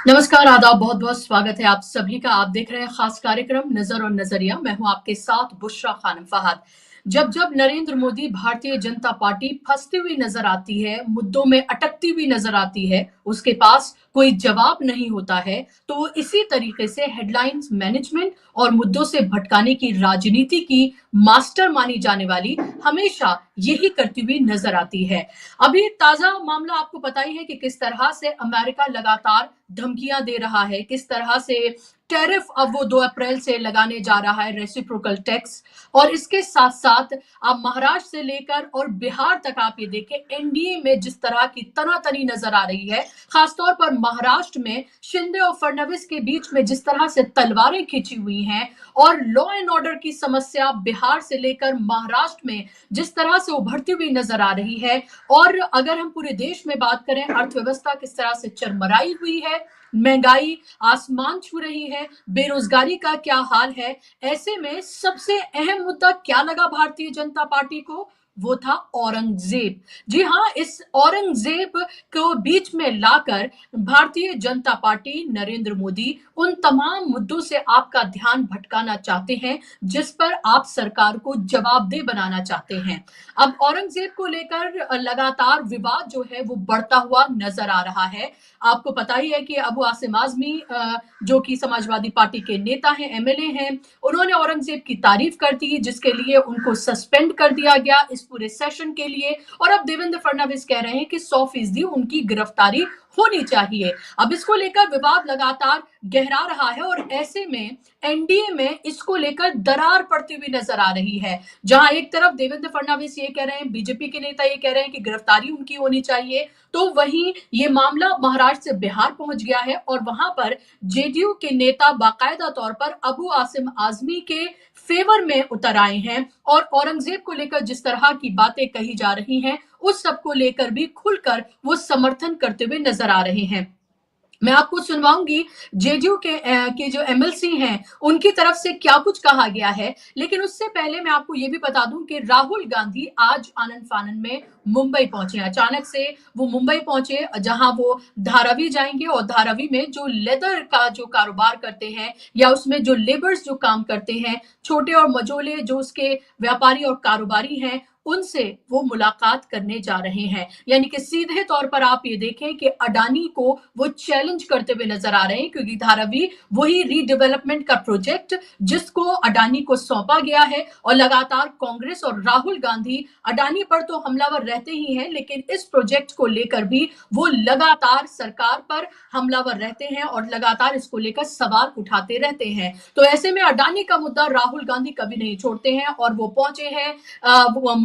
नमस्कार, आदाब, बहुत-बहुत स्वागत है आप सभी का। आप देख रहे हैं खास कार्यक्रम नज़र और नज़रिया। मैं हूं आपके साथ बुशरा खानम फहद। जब-जब नरेंद्र मोदी भारतीय जनता पार्टी फंसती हुई नज़र आती है, मुद्दों में अटकती हुई नज़र आती है, उसके पास कोई जवाब नहीं होता है, तो वो इसी तरीके से हेडलाइंस मैनेजमेंट और मुद्दों से भटकाने की राजनीति की मास्टर मानी जाने वाली हमेशा यही करती हुई नज़र आती है। अभी ताजा मामला आपको पता ही है कि किस तरह से अमेरिका लगातार धमकियां दे रहा है, किस तरह से टैरिफ अब वो 2 अप्रैल से लगाने जा रहा है, रेसिप्रोकल टैक्स। और इसके साथ साथ आप महाराष्ट्र से लेकर और बिहार तक आप ये देखें, एनडीए में जिस तरह की तनातनी नजर आ रही है, खासतौर पर महाराष्ट्र में शिंदे और फडणवीस के बीच में जिस तरह से तलवारें खिंची हुई हैं, और लॉ एंड ऑर्डर की समस्या बिहार से लेकर महाराष्ट्र में जिस तरह से उभरती हुई नजर आ रही है। और अगर हम पूरे देश में बात करें, अर्थव्यवस्था किस तरह से चरमराई हुई है, महंगाई आसमान छू रही है, बेरोजगारी का क्या हाल है, ऐसे में सबसे अहम मुद्दा क्या लगा भारतीय जनता पार्टी को? वो था औरंगजेब। जी हाँ, इस औरंगजेब को बीच में लाकर भारतीय जनता पार्टी, नरेंद्र मोदी उन तमाम मुद्दों से आपका ध्यान भटकाना चाहते हैं जिस पर आप सरकार को जवाबदेह बनाना चाहते हैं। अब औरंगजेब को लेकर लगातार विवाद जो है वो बढ़ता हुआ नजर आ रहा है। आपको पता ही है कि अबू आसिम आजमी जो कि समाजवादी पार्टी के नेता हैं, एमएलए हैं, उन्होंने औरंगजेब की तारीफ कर दी, जिसके लिए उनको सस्पेंड कर दिया गया इस पूरे सेशन के लिए। और अब देवेंद्र फडणवीस कह रहे हैं कि 100% उनकी गिरफ्तारी होनी चाहिए। अब इसको लेकर विवाद लगातार गहरा रहा है और ऐसे में एनडीए में इसको लेकर दरार पड़ती हुई नजर आ रही है। जहां एक तरफ देवेंद्र फडणवीस ये कह रहे हैं, बीजेपी के नेता ये कह रहे हैं कि गिरफ्तारी उनकी होनी चाहिए, तो वहीं ये मामला महाराष्ट्र से बिहार पहुंच गया है और वहां पर जेडीयू के नेता बाकायदा तौर पर अबू आसिम आजमी के फेवर में उतर आए हैं और औरंगजेब को लेकर जिस तरह की बातें कही जा रही हैं, उस सब को लेकर भी खुलकर वो समर्थन करते हुए नजर आ रहे हैं। मैं आपको सुनवाऊंगी जेडीयू के जो एमएलसी हैं उनकी तरफ से क्या कुछ कहा गया है, लेकिन उससे पहले मैं आपको ये भी बता दूं कि राहुल गांधी आज आनंद फानन में मुंबई पहुंचे। अचानक से वो मुंबई पहुंचे, जहां वो धारावी जाएंगे और धारावी में जो लेदर का जो कारोबार करते हैं या उसमें जो लेबर्स जो काम करते हैं, छोटे और मझोले जो उसके व्यापारी और कारोबारी हैं, उनसे वो मुलाकात करने जा रहे हैं। यानी कि सीधे तौर पर आप ये देखें कि अडानी को वो चैलेंज करते हुए नजर आ रहे हैं, क्योंकि धारावी वही रीडेवलपमेंट का प्रोजेक्ट जिसको अडानी को सौंपा गया है। और लगातार कांग्रेस और राहुल गांधी अडानी पर तो हमलावर रहते ही हैं, लेकिन इस प्रोजेक्ट को लेकर भी वो लगातार सरकार पर हमलावर रहते हैं और लगातार इसको लेकर सवाल उठाते रहते हैं। तो ऐसे में अडानी का मुद्दा राहुल गांधी कभी नहीं छोड़ते हैं और वो पहुंचे हैं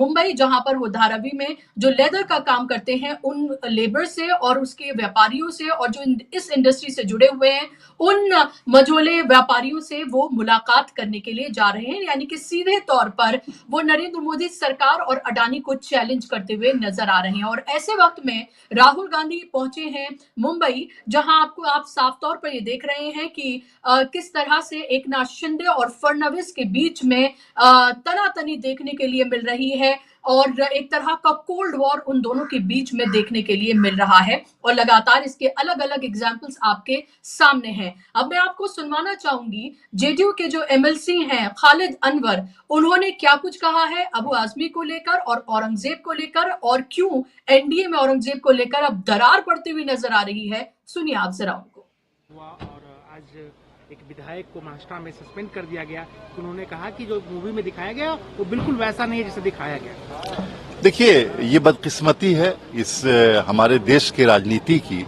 मुंबई, जहां पर वो धारावी में जो लेदर का काम करते हैं उन लेबर से और उसके व्यापारियों से और जो इस इंडस्ट्री से जुड़े हुए हैं उन मझोले व्यापारियों से वो मुलाकात करने के लिए जा रहे हैं। यानी कि सीधे तौर पर वो नरेंद्र मोदी सरकार और अडानी को चैलेंज करते हुए नजर आ रहे हैं। और ऐसे वक्त में राहुल गांधी पहुंचे हैं मुंबई, जहां आप साफ तौर पर ये देख रहे हैं कि किस तरह से एकनाथ शिंदे और फडणवीस के बीच में तनातनी देखने के लिए मिल रही है और एक तरह का कोल्ड वॉर उन दोनों के बीच में देखने के लिए मिल रहा है और लगातार इसके अलग अलग एग्जाम्पल्स आपके सामने हैं। अब मैं आपको सुनवाना चाहूंगी जेडीयू के जो एमएलसी हैं खालिद अनवर, उन्होंने क्या कुछ कहा है अबू आजमी को लेकर और औरंगजेब को लेकर, और क्यों एनडीए में औरंगजेब को लेकर अब दरार पड़ती हुई नजर आ रही है। सुनिए आप जरा उनको। और आज एक विधायक को महाराष्ट्र में सस्पेंड कर दिया गया। उन्होंने कहा कि जो मूवी में दिखाया गया वो बिल्कुल वैसा नहीं है जैसे दिखाया गया। देखिए, ये बदकिस्मती है इस हमारे देश की राजनीति की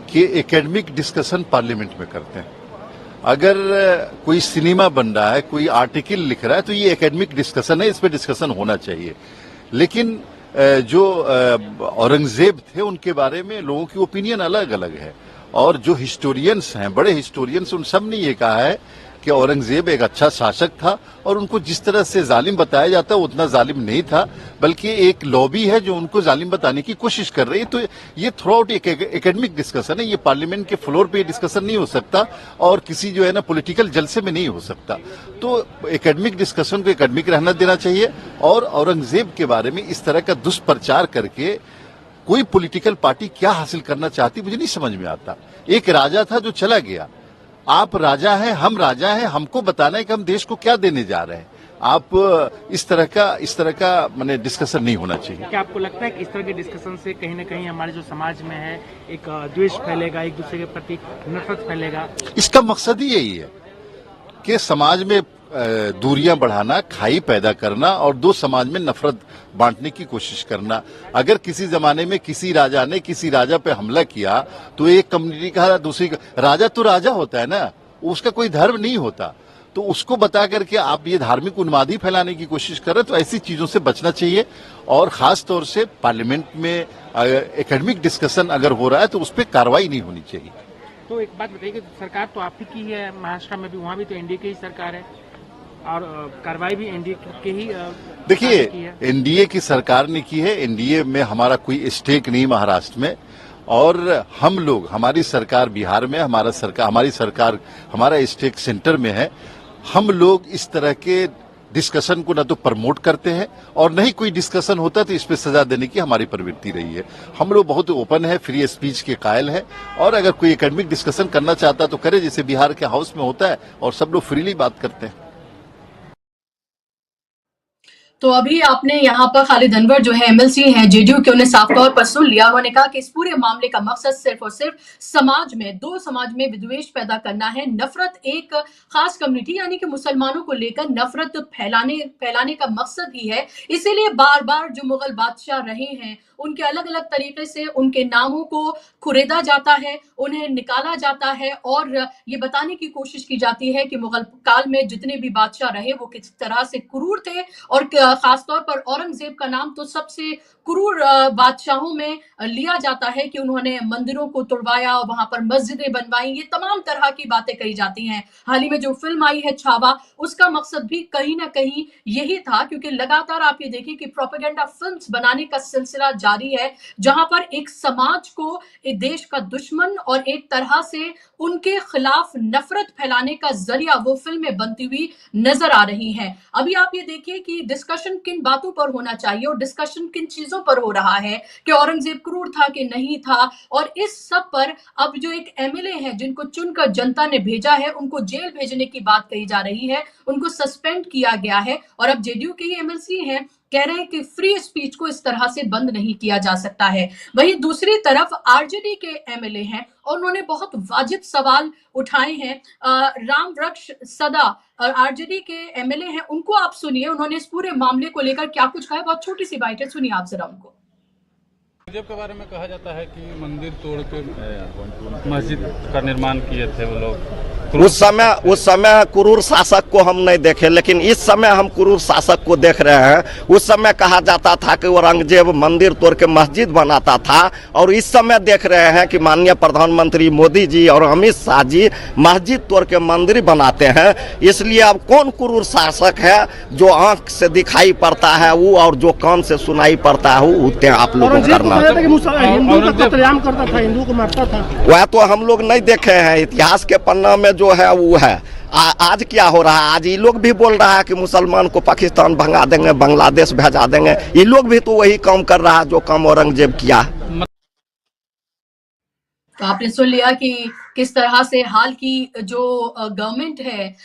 कि एकेडमिक डिस्कशन पार्लियामेंट में करते हैं। अगर कोई सिनेमा बन रहा है, कोई आर्टिकल लिख रहा है, तो ये एकेडमिक डिस्कशन है, इस पे डिस्कशन होना चाहिए। लेकिन जो औरंगजेब थे उनके बारे में लोगों की ओपिनियन अलग अलग है और जो हिस्टोरियंस हैं, बड़े हिस्टोरियंस, उन सब ने ये कहा है कि औरंगजेब एक अच्छा शासक था और उनको जिस तरह से जालिम बताया जाता है उतना जालिम नहीं था, बल्कि एक लॉबी है जो उनको जालिम बताने की कोशिश कर रही है। तो ये थ्रू आउट एक एकेडमिक डिस्कशन है, ये पार्लियामेंट के फ्लोर पे डिस्कशन नहीं हो सकता और किसी जो है ना पॉलिटिकल जलसे में नहीं हो सकता। तो एकेडमिक डिस्कशन को एकेडमिक रहना देना चाहिए और औरंगजेब के बारे में इस तरह का दुष्प्रचार करके कोई पॉलिटिकल पार्टी क्या हासिल करना चाहती मुझे नहीं समझ में आता। एक राजा था जो चला गया, आप राजा हैं, हम राजा हैं, हमको बताना है कि हम देश को क्या देने जा रहे हैं। आप इस तरह का माने डिस्कशन नहीं होना चाहिए। क्या आपको लगता है कि इस तरह के डिस्कशन से कहीं ना कहीं हमारे जो समाज में है एक द्वेष फैलेगा, एक दूसरे के प्रति नफरत फैलेगा? इसका मकसद ही यही है कि समाज में दूरियां बढ़ाना, खाई पैदा करना और दो समाज में नफरत बांटने की कोशिश करना। अगर किसी जमाने में किसी राजा ने किसी राजा पे हमला किया तो एक कम्युनिटी का दूसरी का, राजा तो राजा होता है ना, उसका कोई धर्म नहीं होता। तो उसको बता करके आप ये धार्मिक उन्मादी फैलाने की कोशिश कर रहे हैं, तो ऐसी चीजों से बचना चाहिए। और खास तौर से पार्लियामेंट में एकेडमिक डिस्कशन अगर हो रहा है तो उस पर कार्रवाई नहीं होनी चाहिए। तो एक बात बताइए कि सरकार तो आप ही की है, महाराष्ट्र में भी, वहाँ भी तो एनडीए की ही सरकार है और कार्रवाई भी एनडीए के ही देखिए, एनडीए की सरकार ने की है। एनडीए में हमारा कोई स्टेक नहीं महाराष्ट्र में, और हम लोग, हमारी सरकार बिहार में, हमारी सरकार हमारा स्टेक सेंटर में है। हम लोग इस तरह के डिस्कशन को न तो प्रमोट करते हैं और न ही कोई डिस्कशन होता है तो इस पे सजा देने की हमारी प्रवृत्ति रही है। हम लोग बहुत ओपन है, फ्री स्पीच के कायल हैं, और अगर कोई एकेडमिक डिस्कशन करना चाहता है तो करे, जैसे बिहार के हाउस में होता है और सब लोग फ्रीली बात करते हैं। तो अभी आपने यहाँ पर खालिद अनवर जो है एमएलसी हैं जेडीयू के, उन्हें साफ तौर पर सुन लिया। उन्होंने कहा कि इस पूरे मामले का मकसद सिर्फ और सिर्फ दो समाज में विद्वेष पैदा करना है, नफरत, एक खास कम्युनिटी यानी कि मुसलमानों को लेकर नफरत फैलाने का मकसद ही है। इसीलिए बार बार जो मुगल बादशाह रहे हैं उनके अलग अलग तरीके से उनके नामों को खुरेदा जाता है, उन्हें निकाला जाता है और ये बताने की कोशिश की जाती है कि मुगल काल में जितने भी बादशाह रहे वो किस तरह से क्रूर थे। और खासतौर पर औरंगजेब का नाम तो सबसे क्रूर बादशाहों में लिया जाता है कि उन्होंने मंदिरों को तोड़वाया, वहां पर मस्जिदें बनवाई, ये तमाम तरह की बातें कही जाती हैं। हाल ही में जो फिल्म आई है छावा, उसका मकसद भी कहीं ना कहीं यही था, क्योंकि लगातार आप ये देखिए कि प्रोपेगेंडा फिल्म्स बनाने का सिलसिला जारी है, जहां पर एक समाज को एक देश का दुश्मन और एक तरह से उनके खिलाफ नफरत फैलाने का जरिया वो फिल्में बनती हुई नजर आ रही हैं। अभी आप ये देखिए कि डिस्कशन किन बातों पर होना चाहिए और डिस्कशन किन चीजों पर हो रहा है कि औरंगजेब क्रूर था कि नहीं था, और इस सब पर अब जो एक एमएलए हैं जिनको चुनकर जनता ने भेजा है उनको जेल भेजने की बात कही जा रही है, उनको सस्पेंड किया गया है। और अब जेडीयू के ही एमएलसी हैं, कह रहे हैं कि फ्री स्पीच को इस तरह से बंद नहीं किया जा सकता है। वहीं दूसरी तरफ आरजेडी के एमएलए हैं और उन्होंने बहुत वाजिब सवाल उठाए हैं। राम वृक्ष सदा आरजेडी के एमएलए हैं, उनको आप सुनिए, उन्होंने इस पूरे मामले को लेकर क्या कुछ कहा है। बहुत छोटी सी बाइट है, सुनिए आप जरा उनको। औरंगजेब के बारे में कहा जाता है कि मंदिर तोड़ के मस्जिद का निर्माण किए थे वो लोग। उस समय क्रूर शासक को हम नहीं देखे, लेकिन इस समय हम क्रूर शासक को देख रहे हैं। उस समय कहा जाता था कि औरंगजेब मंदिर तोड़ के मस्जिद बनाता था, और इस समय देख रहे हैं कि माननीय प्रधानमंत्री मोदी जी और अमित शाह जी मस्जिद तोड़ के मंदिर बनाते हैं। इसलिए अब कौन क्रूर शासक है? जो आंख से दिखाई पड़ता है वो, और जो कान से सुनाई पड़ता है वो उतने आप लोगों को करना। हिंदू का कत्लेआम करता था, हिंदू को मारता था। वह तो हम लोग नहीं देखे हैं, इतिहास के पन्ना में जो है वो है। आज क्या हो रहा है? आज ये लोग भी बोल रहा है कि मुसलमान को पाकिस्तान भगा देंगे, बांग्लादेश भेजा देंगे। ये लोग भी तो वही काम कर रहा है जो काम औरंगजेब किया। तो आपने सुन लिया कि किस तरह से हाल की जो गवर्नमेंट है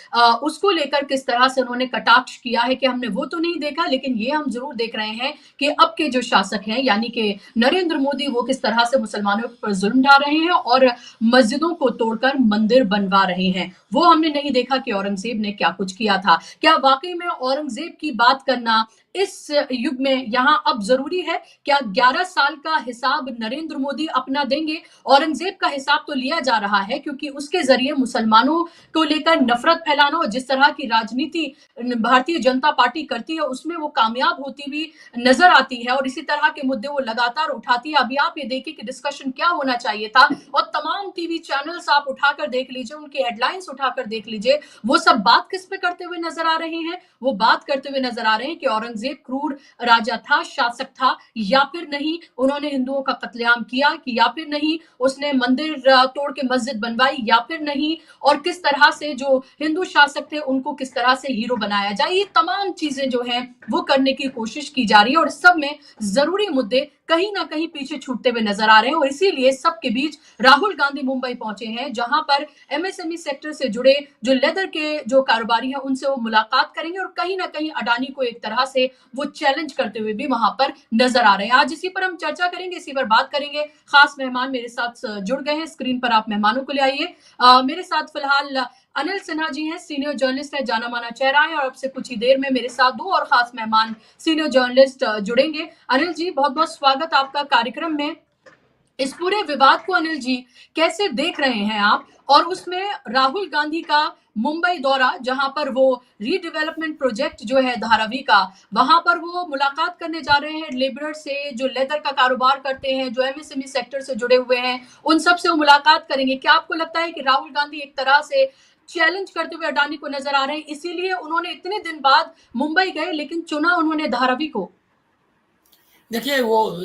उसको लेकर किस तरह से उन्होंने कटाक्ष किया है कि हमने वो तो नहीं देखा, लेकिन ये हम जरूर देख रहे हैं कि अब के जो शासक हैं यानी कि नरेंद्र मोदी, वो किस तरह से मुसलमानों पर जुल्म ढा रहे हैं और मस्जिदों को तोड़कर मंदिर बनवा रहे हैं। वो हमने नहीं देखा कि औरंगजेब ने क्या कुछ किया था। क्या वाकई में औरंगजेब की बात करना इस युग में यहाँ अब जरूरी है? क्या 11 साल का हिसाब नरेंद्र मोदी अपना देंगे? औरंगजेब का हिसाब तो लिया जा रहा है क्योंकि उसके जरिए मुसलमानों को लेकर नफरत फैलाना और जिस तरह की राजनीति भारतीय जनता पार्टी करती है उसमें वो कामयाब होती हुई नजर आती है और इसी तरह के मुद्दे वो लगातार उठाती है। अभी आप ये देखिए कि डिस्कशन क्या होना चाहिए था और तमाम टीवी चैनल्स आप उठाकर देख लीजिए, उनकी हेडलाइंस उठाकर देख लीजिए, वो सब बात किस पे करते हुए नजर आ रहे हैं? वो बात करते हुए नजर आ रहे हैं कि औरंगजेब क्रूर राजा था, शासक था या फिर नहीं, उन्होंने हिंदुओं का कत्लेआम किया कि या फिर नहीं, उसने मंदिर तोड़ के मस्जिद बनवाई या फिर नहीं, और किस तरह से जो हिंदू शासक थे उनको किस तरह से हीरो बनाया जाए। ये तमाम चीजें जो हैं वो करने की कोशिश की जा रही है और सब में जरूरी मुद्दे कहीं ना कहीं पीछे छूटते हुए नजर आ रहे हैं और इसीलिए सबके बीच राहुल गांधी मुंबई पहुंचे हैं, जहां पर एमएसएमई सेक्टर से जुड़े जो लेदर के जो कारोबारी हैं उनसे वो मुलाकात करेंगे और कहीं ना कहीं अडानी को एक तरह से वो चैलेंज करते हुए भी वहां पर नजर आ रहे हैं। आज इसी पर हम चर्चा करेंगे, इसी पर बात करेंगे। खास मेहमान मेरे साथ जुड़ गए हैं, स्क्रीन पर आप मेहमानों को ले आइए। मेरे साथ फिलहाल अनिल सिन्हा जी हैं, सीनियर जर्नलिस्ट है, जाना माना चेहरा है और अब से कुछ ही देर में मेरे साथ दो और खास मेहमान सीनियर जर्नलिस्ट जुड़ेंगे। अनिल जी, बहुत बहुत स्वागत आपका कार्यक्रम में। इस पूरे विवाद को अनिल जी कैसे देख रहे हैं आप, और उसमें राहुल गांधी का मुंबई दौरा, जहां पर वो रीडेवलपमेंट प्रोजेक्ट जो है धारावी का, वहां पर वो मुलाकात करने जा रहे हैं लेबर से जो लेदर का कारोबार करते हैं, जो एमएसएमई सेक्टर से जुड़े हुए हैं, उन सब से वो मुलाकात करेंगे। क्या आपको लगता है कि राहुल गांधी एक तरह से चैलेंज करते हुए अडानी को नजर आ रहे हैं, इसीलिए उन्होंने इतने दिन बाद मुंबई गए लेकिन चुना उन्होंने धारावी को? देखिए, वो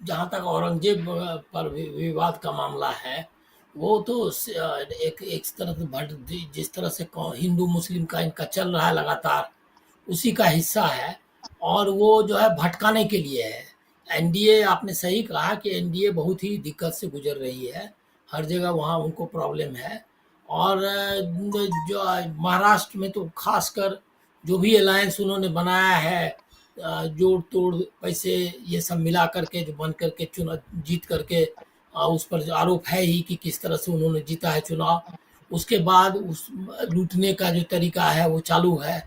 जहाँ तक औरंगजेब पर विवाद का मामला है, वो तो एक तरह से जिस तरह से हिंदू मुस्लिम का इनका चल रहा है लगातार, उसी का हिस्सा है। और वो जो है भटकाने के लिए है। एनडीए, आपने सही कहा कि एनडीए बहुत ही दिक्कत से गुजर रही है, हर जगह वहाँ उनको प्रॉब्लम है। और जो महाराष्ट्र में तो खासकर जो भी अलायंस उन्होंने बनाया है, जोड़ तोड़ पैसे ये सब मिला करके जो बन करके जीत करके, उस पर आरोप है ही कि किस तरह से उन्होंने जीता है चुनाव। उसके बाद उस लूटने का जो तरीका है वो चालू है।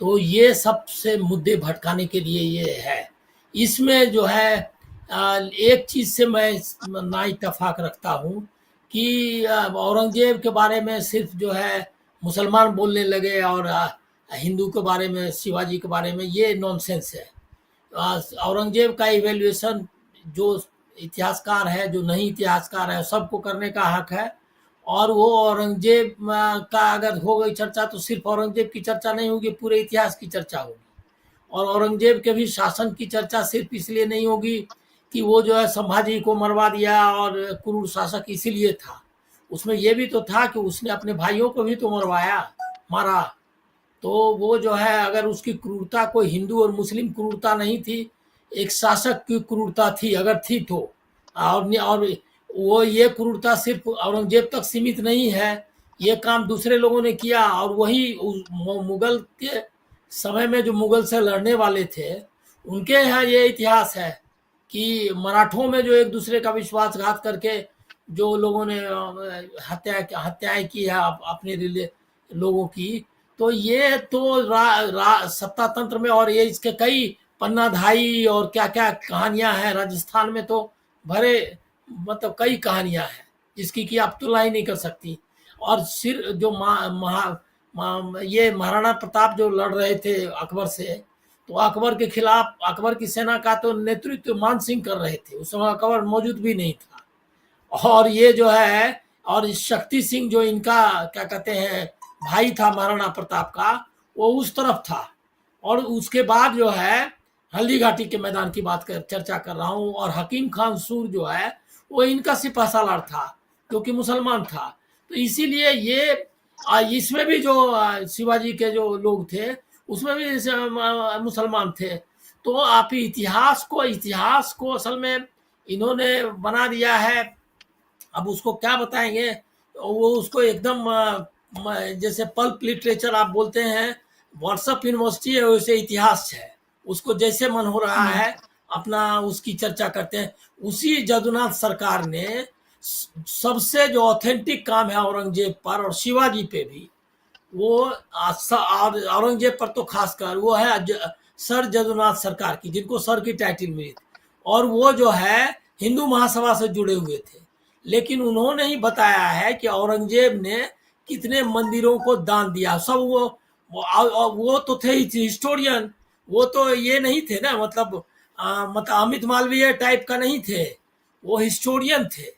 तो ये सबसे मुद्दे भटकाने के लिए ये है। इसमें जो है एक चीज़ से मैं ना इत्तेफाक रखता हूँ कि औरंगजेब के बारे में सिर्फ जो है मुसलमान बोलने लगे और हिंदू के बारे में, शिवाजी के बारे में, ये नॉनसेंस है। औरंगजेब का इवेल्युएशन जो इतिहासकार है, जो नहीं इतिहासकार है, सबको करने का हक है। और वो औरंगजेब का अगर हो गई चर्चा तो सिर्फ औरंगजेब की चर्चा नहीं होगी, पूरे इतिहास की चर्चा होगी। और औरंगजेब के भी शासन की चर्चा सिर्फ इसलिए नहीं होगी कि वो जो है संभाजी को मरवा दिया और क्रूर शासक इसीलिए था। उसमें ये भी तो था कि उसने अपने भाइयों को भी तो मारा। तो वो जो है, अगर उसकी क्रूरता कोई हिंदू और मुस्लिम क्रूरता नहीं थी, एक शासक की क्रूरता थी, अगर थी तो। और वो ये क्रूरता सिर्फ औरंगजेब तक सीमित नहीं है, ये काम दूसरे लोगों ने किया। और वही मुगल के समय में जो मुगल से लड़ने वाले थे, उनके यहाँ ये इतिहास है कि मराठों में जो एक दूसरे का विश्वासघात करके जो लोगों ने हत्याएं की है अपने लोगों की, तो ये तो सत्ता तंत्र में, और ये इसके कई पन्नाधाई और क्या क्या कहानियां हैं राजस्थान में, तो भरे मतलब कई कहानियां हैं जिसकी कि आप तुलना ही नहीं कर सकती। और सिर जो ये महाराणा प्रताप जो लड़ रहे थे अकबर से, तो अकबर के खिलाफ अकबर की सेना का तो नेतृत्व मान सिंह कर रहे थे, उस समय अकबर मौजूद भी नहीं था। और ये जो है, और शक्ति सिंह जो इनका क्या कहते हैं भाई था महाराणा प्रताप का, वो उस तरफ था। और उसके बाद जो है हल्दी घाटी के मैदान की चर्चा कर रहा हूँ। और हकीम खान सूर जो है वो इनका सिपह सालार था, जो कि मुसलमान था। तो इसीलिए ये इसमें भी जो शिवाजी के जो लोग थे उसमें भी मुसलमान थे। तो आप इतिहास को असल में इन्होंने बना दिया है। अब उसको क्या बताएंगे, वो उसको एकदम जैसे पल्प लिटरेचर आप बोलते हैं, व्हाट्सएप यूनिवर्सिटी है, वैसे इतिहास है। उसको जैसे मन हो रहा है अपना उसकी चर्चा करते हैं। उसी जदुनाथ सरकार ने सबसे जो ऑथेंटिक काम है औरंगजेब पर और शिवाजी पे भी, वो औरंगजेब पर तो खासकर वो है सर जदुनाथ सरकार की, जिनको सर की टाइटल मिली थी। और वो जो है हिंदू महासभा से जुड़े हुए थे। लेकिन उन्होंने ही बताया है कि औरंगजेब ने कितने मंदिरों को दान दिया। सब वो तो थे हिस्टोरियन, वो तो ये नहीं थे ना, मतलब अमित मालवीय टाइप का नहीं थे, वो हिस्टोरियन थे।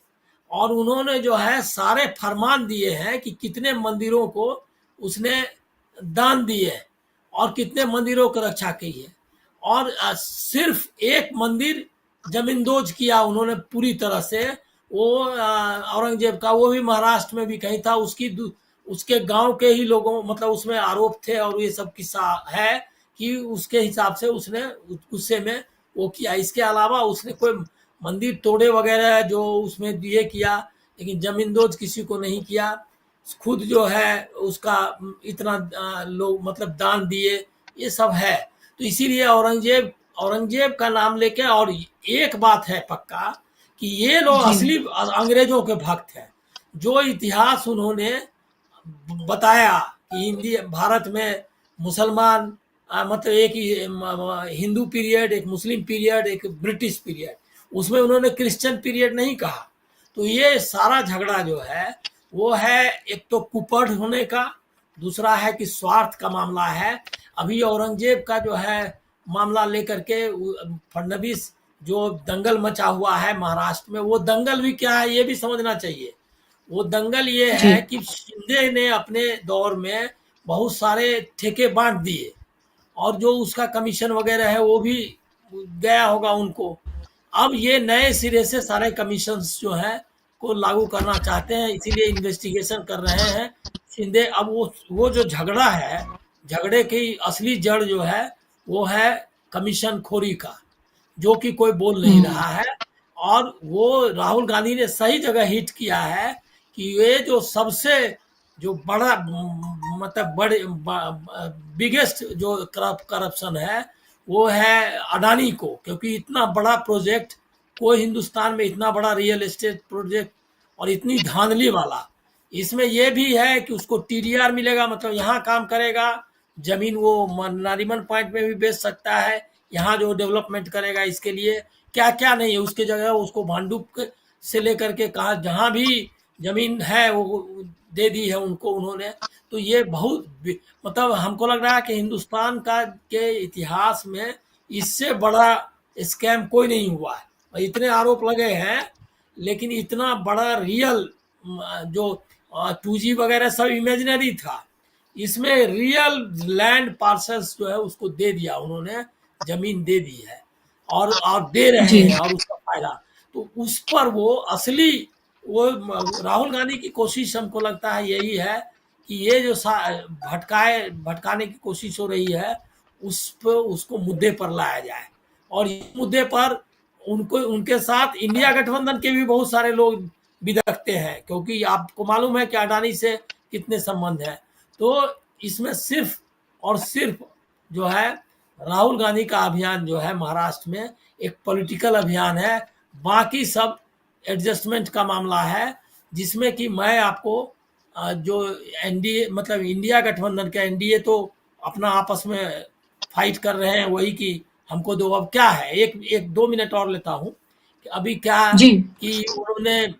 और उन्होंने जो है सारे फरमान दिए हैं कि कितने मंदिरों को उसने दान दिए और कितने मंदिरों की रक्षा की है। और सिर्फ एक मंदिर जमींदोज किया उन्होंने पूरी तरह से, वो औरंगजेब का, वो भी महाराष्ट्र में भी कहीं था। उसके गांव के ही लोगों, मतलब उसमें आरोप थे और ये सब किस्सा है कि उसके हिसाब से उसने गुस्से में वो किया। इसके अलावा उसने कोई मंदिर तोड़े वगैरह जो उसमें ये किया, लेकिन जमींदोज किसी को नहीं किया। खुद जो है उसका इतना लोग मतलब दान दिए, ये सब है। तो इसीलिए औरंगजेब औरंगजेब का नाम लेके, और एक बात है पक्का कि ये लोग जी असली अंग्रेजों के भक्त हैं। जो इतिहास उन्होंने बताया कि हिंदी भारत में मुसलमान मतलब एक ही हिंदू पीरियड, एक मुस्लिम पीरियड, एक ब्रिटिश पीरियड, उसमें उन्होंने क्रिश्चियन पीरियड नहीं कहा। तो ये सारा झगड़ा जो है वो है एक तो कुपथ होने का, दूसरा है कि स्वार्थ का मामला है। अभी औरंगजेब का जो है मामला लेकर के फडणवीस जो दंगल मचा हुआ है महाराष्ट्र में, वो दंगल भी क्या है ये भी समझना चाहिए। वो दंगल ये जी है कि शिंदे ने अपने दौर में बहुत सारे ठेके बांट दिए, और जो उसका कमीशन वगैरह है वो भी गया होगा उनको। अब ये नए सिरे से सारे कमीशंस जो है को लागू करना चाहते हैं, इसीलिए इन्वेस्टिगेशन कर रहे हैं शिंदे। अब वो जो झगड़ा है, झगड़े की असली जड़ जो है वो है कमीशन खोरी का, जो कि कोई बोल नहीं रहा है। और वो राहुल गांधी ने सही जगह हिट किया है कि ये जो सबसे जो बड़ा मतलब बड़े बिगेस्ट जो करप्शन है वो है अडानी को, क्योंकि इतना बड़ा प्रोजेक्ट कोई हिंदुस्तान में इतना बड़ा रियल एस्टेट प्रोजेक्ट और इतनी धांधली वाला, इसमें यह भी है कि उसको टीडीआर मिलेगा, मतलब यहाँ काम करेगा, जमीन वो नारीमन पॉइंट में भी बेच सकता है, यहाँ जो डेवलपमेंट करेगा इसके लिए क्या क्या नहीं है, उसके जगह उसको भांडुप से लेकर के कहा जहाँ भी जमीन है वो दे दी है उनको उन्होंने। तो ये बहुत मतलब हमको लग रहा है कि हिंदुस्तान का के इतिहास में इससे बड़ा स्कैम कोई नहीं हुआ है। और इतने आरोप लगे हैं, लेकिन इतना बड़ा रियल जो 2G वगैरह सब इमेजिनरी था, इसमें रियल लैंड पार्सल्स जो है उसको दे दिया उन्होंने, जमीन दे दी है और दे रहे जी हैं, और उसका फायदा तो उस पर वो असली वो राहुल गांधी की कोशिश हमको लगता है यही है कि ये जो भटकाने की कोशिश हो रही है उस पर उसको मुद्दे पर लाया जाए। और इस मुद्दे पर उनको उनके साथ इंडिया गठबंधन के भी बहुत सारे लोग बिदकते हैं, क्योंकि आपको मालूम है कि अडानी से कितने संबंध हैं। तो इसमें सिर्फ और सिर्फ जो है राहुल गांधी का अभियान जो है महाराष्ट्र में एक पॉलिटिकल अभियान है, बाकी सब एडजस्टमेंट का मामला है, जिसमें कि मैं आपको जो एनडीए मतलब इंडिया गठबंधन का एनडीए तो अपना आपस में फाइट कर रहे हैं वही कि हमको दो। अब क्या है, एक 2 मिनट और लेता हूँ कि अभी क्या जी कि उन्होंने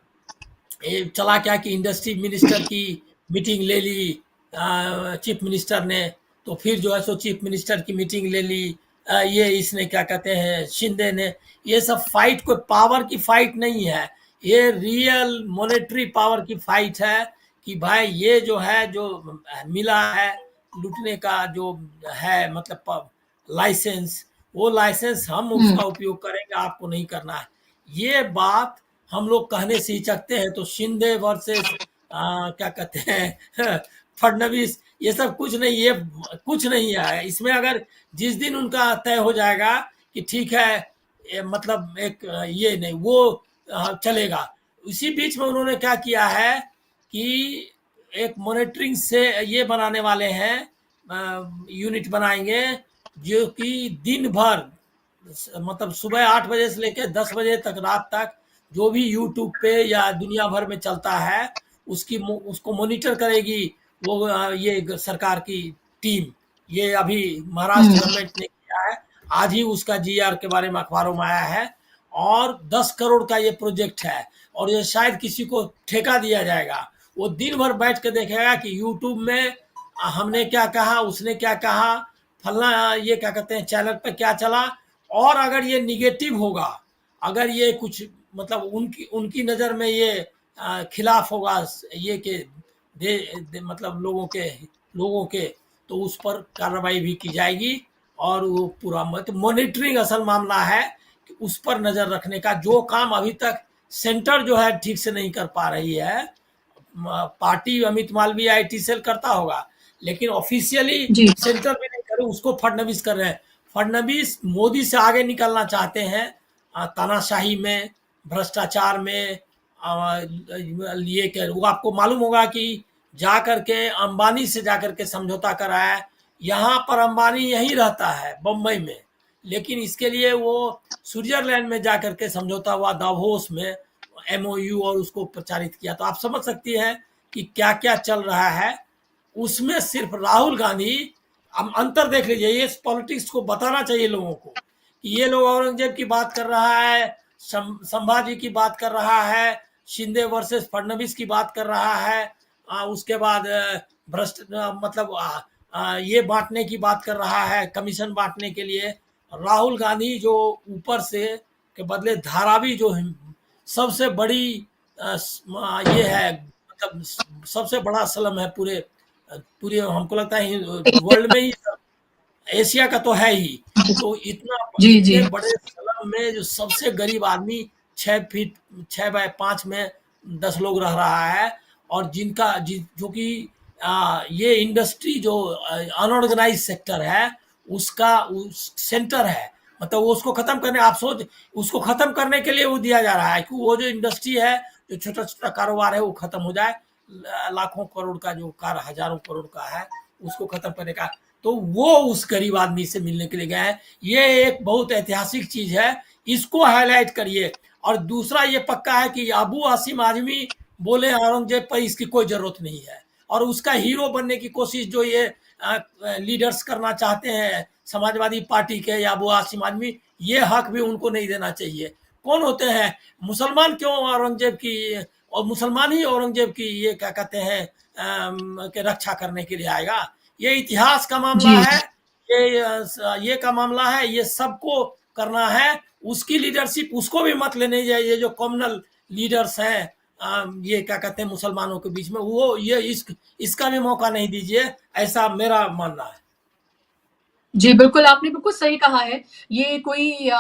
चला क्या कि इंडस्ट्री मिनिस्टर की मीटिंग ले ली चीफ मिनिस्टर ने, तो फिर जो है सो चीफ मिनिस्टर की मीटिंग ले ली ये इसने क्या कहते हैं शिंदे ने। ये सब फाइट कोई पावर की फाइट नहीं है, ये रियल मॉनेटरी पावर की फाइट है कि भाई ये जो है जो मिला है लूटने का जो है मतलब लाइसेंस, वो लाइसेंस हम उसका उपयोग करेंगे, आपको नहीं करना है। ये बात हम लोग कहने से हिचकते हैं। तो शिंदे वर्सेस क्या कहते हैं फडणवीस, ये सब कुछ नहीं, ये कुछ नहीं है इसमें। अगर जिस दिन उनका तय हो जाएगा कि ठीक है मतलब एक ये नहीं वो चलेगा। इसी बीच में उन्होंने क्या किया है कि एक मॉनिटरिंग से ये बनाने वाले हैं, यूनिट बनाएंगे जो कि दिन भर मतलब सुबह 8 बजे से लेकर 10 बजे तक रात तक जो भी यूट्यूब पे या दुनिया भर में चलता है उसको मॉनिटर करेगी वो ये सरकार की टीम। ये अभी महाराष्ट्र गवर्नमेंट ने किया है, आज ही उसका जीआर के बारे में अखबारों में आया है। और 10 करोड़ का ये प्रोजेक्ट है, और ये शायद किसी को ठेका दिया जाएगा। वो दिन भर बैठ के देखेगा कि यूट्यूब में हमने क्या कहा, उसने क्या कहा, फलना ये क्या कहते हैं चैनल पे क्या चला, और अगर ये निगेटिव होगा, अगर ये कुछ मतलब उनकी नज़र में ये खिलाफ होगा ये के मतलब लोगों के तो उस पर कार्रवाई भी की जाएगी। और वो पूरा मतलब मॉनिटरिंग असल मामला है कि उस पर नज़र रखने का, जो काम अभी तक सेंटर जो है ठीक से नहीं कर पा रही है। Party Amit Malviya IT cell करता होगा, लेकिन ऑफिशियली जी सेंटर भी नहीं करे, उसको फडणवीस कर रहे हैं। फडणवीस मोदी से आगे निकलना चाहते हैं, तानाशाही में, भ्रष्टाचार में, लिए कर वो आपको मालूम होगा कि जा करके अंबानी से जा करके समझौता कराया। यहाँ पर अंबानी यहीं रहता है बम्बई में, लेकिन इसके लिए वो स्विट्जरलैंड में जा करके समझौता हुआ दावोस में, एमओयू, और उसको प्रचारित किया। तो आप समझ सकती हैं कि क्या क्या चल रहा है उसमें। सिर्फ राहुल गांधी, अब अंतर देख लीजिए, ये पॉलिटिक्स को बताना चाहिए लोगों को कि ये लोग औरंगजेब की बात कर रहा है, संभाजी की बात कर रहा है, शिंदे वर्सेस फडणवीस की बात कर रहा है, उसके बाद भ्रष्ट मतलब ये बांटने की बात कर रहा है, कमीशन बांटने के लिए। राहुल गांधी जो ऊपर से के बदले धारावी जो सबसे बड़ी ये है, मतलब सबसे बड़ा स्लम है पूरे पूरे, हमको लगता है वर्ल्ड में ही, एशिया का तो है ही। तो इतने बड़े स्लम में जो सबसे गरीब आदमी 6 फीट 6 बाय 5 में 10 लोग रह रहा है, और जो कि ये इंडस्ट्री जो अनऑर्गेनाइज सेक्टर है उसका सेंटर है, मतलब वो उसको खत्म करने, आप सोच, उसको खत्म करने के लिए वो दिया जा रहा है कि वो जो इंडस्ट्री है, जो छोटा छोटा कारोबार है वो खत्म हो जाए, लाखों करोड़ का जो हजारों करोड़ का है उसको खत्म करने का। तो वो उस गरीब आदमी से मिलने के लिए गए हैं। ये एक बहुत ऐतिहासिक चीज है, इसको हाईलाइट करिए। और दूसरा ये पक्का है कि अबू आसिम आजमी बोले औरंगजेब पर इसकी कोई जरूरत नहीं है, और उसका हीरो बनने की कोशिश जो ये लीडर्स करना चाहते हैं समाजवादी पार्टी के या अबू आसिम आजमी, ये हक भी उनको नहीं देना चाहिए। कौन होते हैं मुसलमान, क्यों औरंगजेब की, और मुसलमान ही औरंगजेब की ये क्या कहते हैं के रक्षा करने के लिए आएगा? ये इतिहास का मामला है, ये का मामला है, ये सबको करना है। उसकी लीडरशिप उसको भी मत लेने जाइए, ये जो कॉमनल लीडर्स हैं ये क्या कहते हैं मुसलमानों के बीच में, वो ये इसका भी मौका नहीं दीजिए, ऐसा मेरा मानना है। जी, बिल्कुल, आपने बिल्कुल सही कहा है। ये कोई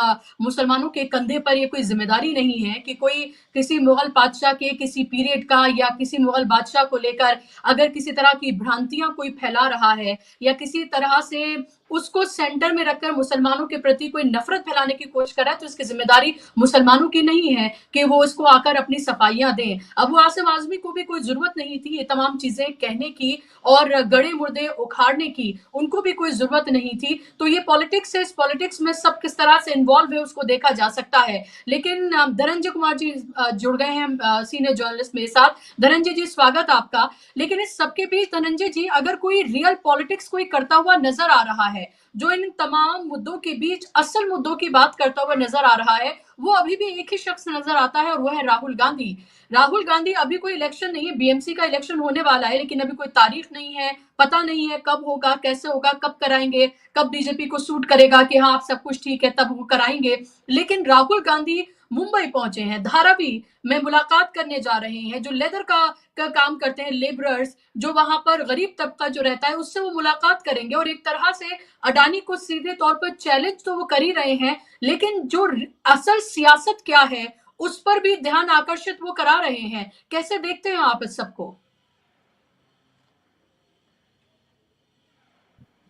मुसलमानों के कंधे पर ये कोई ज़िम्मेदारी नहीं है कि कोई किसी मुग़ल बादशाह के किसी पीरियड का या किसी मुग़ल बादशाह को लेकर अगर किसी तरह की भ्रांतियाँ कोई फैला रहा है या किसी तरह से उसको सेंटर में रखकर मुसलमानों के प्रति कोई नफ़रत फैलाने की कोशिश कर रहा है, तो इसकी ज़िम्मेदारी मुसलमानों की नहीं है कि वो इसको आकर अपनी सफाइयाँ दें। अबू आसिम आज़मी को भी कोई ज़रूरत नहीं थी ये तमाम चीज़ें कहने की और गड़े-मुर्दे उखाड़ने की, उनको भी कोई ज़रूरत नहीं थी। तो ये पॉलिटिक्स है, इस पॉलिटिक्स में सब किस तरह से इन्वॉल्व है उसको देखा जा सकता है। लेकिन धनंजय कुमार जी जुड़ गए हैं सीनियर जर्नलिस्ट मेरे साथ। धनंजय जी, स्वागत आपका। लेकिन इस सबके बीच धनंजय जी, अगर कोई रियल पॉलिटिक्स कोई करता हुआ नजर आ रहा है, जो इन तमाम मुद्दों के बीच असल मुद्दों की बात करता हुआ नजर आ रहा है, वो अभी भी एक ही शख्स नजर आता है और वो है राहुल गांधी। राहुल गांधी, अभी कोई इलेक्शन नहीं है, बीएमसी का इलेक्शन होने वाला है, लेकिन अभी कोई तारीख नहीं है, पता नहीं है कब होगा, कैसे होगा, कब कराएंगे, कब बीजेपी को सूट करेगा कि हाँ आप सब कुछ ठीक है तब वो कराएंगे। लेकिन राहुल गांधी मुंबई पहुंचे हैं, धारावी में मुलाकात करने जा रहे हैं, जो लेदर का काम करते हैं, लेबरर्स, जो वहां पर गरीब तबका जो रहता है उससे वो मुलाकात करेंगे और एक तरह से अडानी को सीधे तौर पर चैलेंज तो वो कर ही रहे हैं, लेकिन जो असल सियासत क्या है उस पर भी ध्यान आकर्षित वो करा रहे हैं। कैसे देखते हैं आप इस सबको?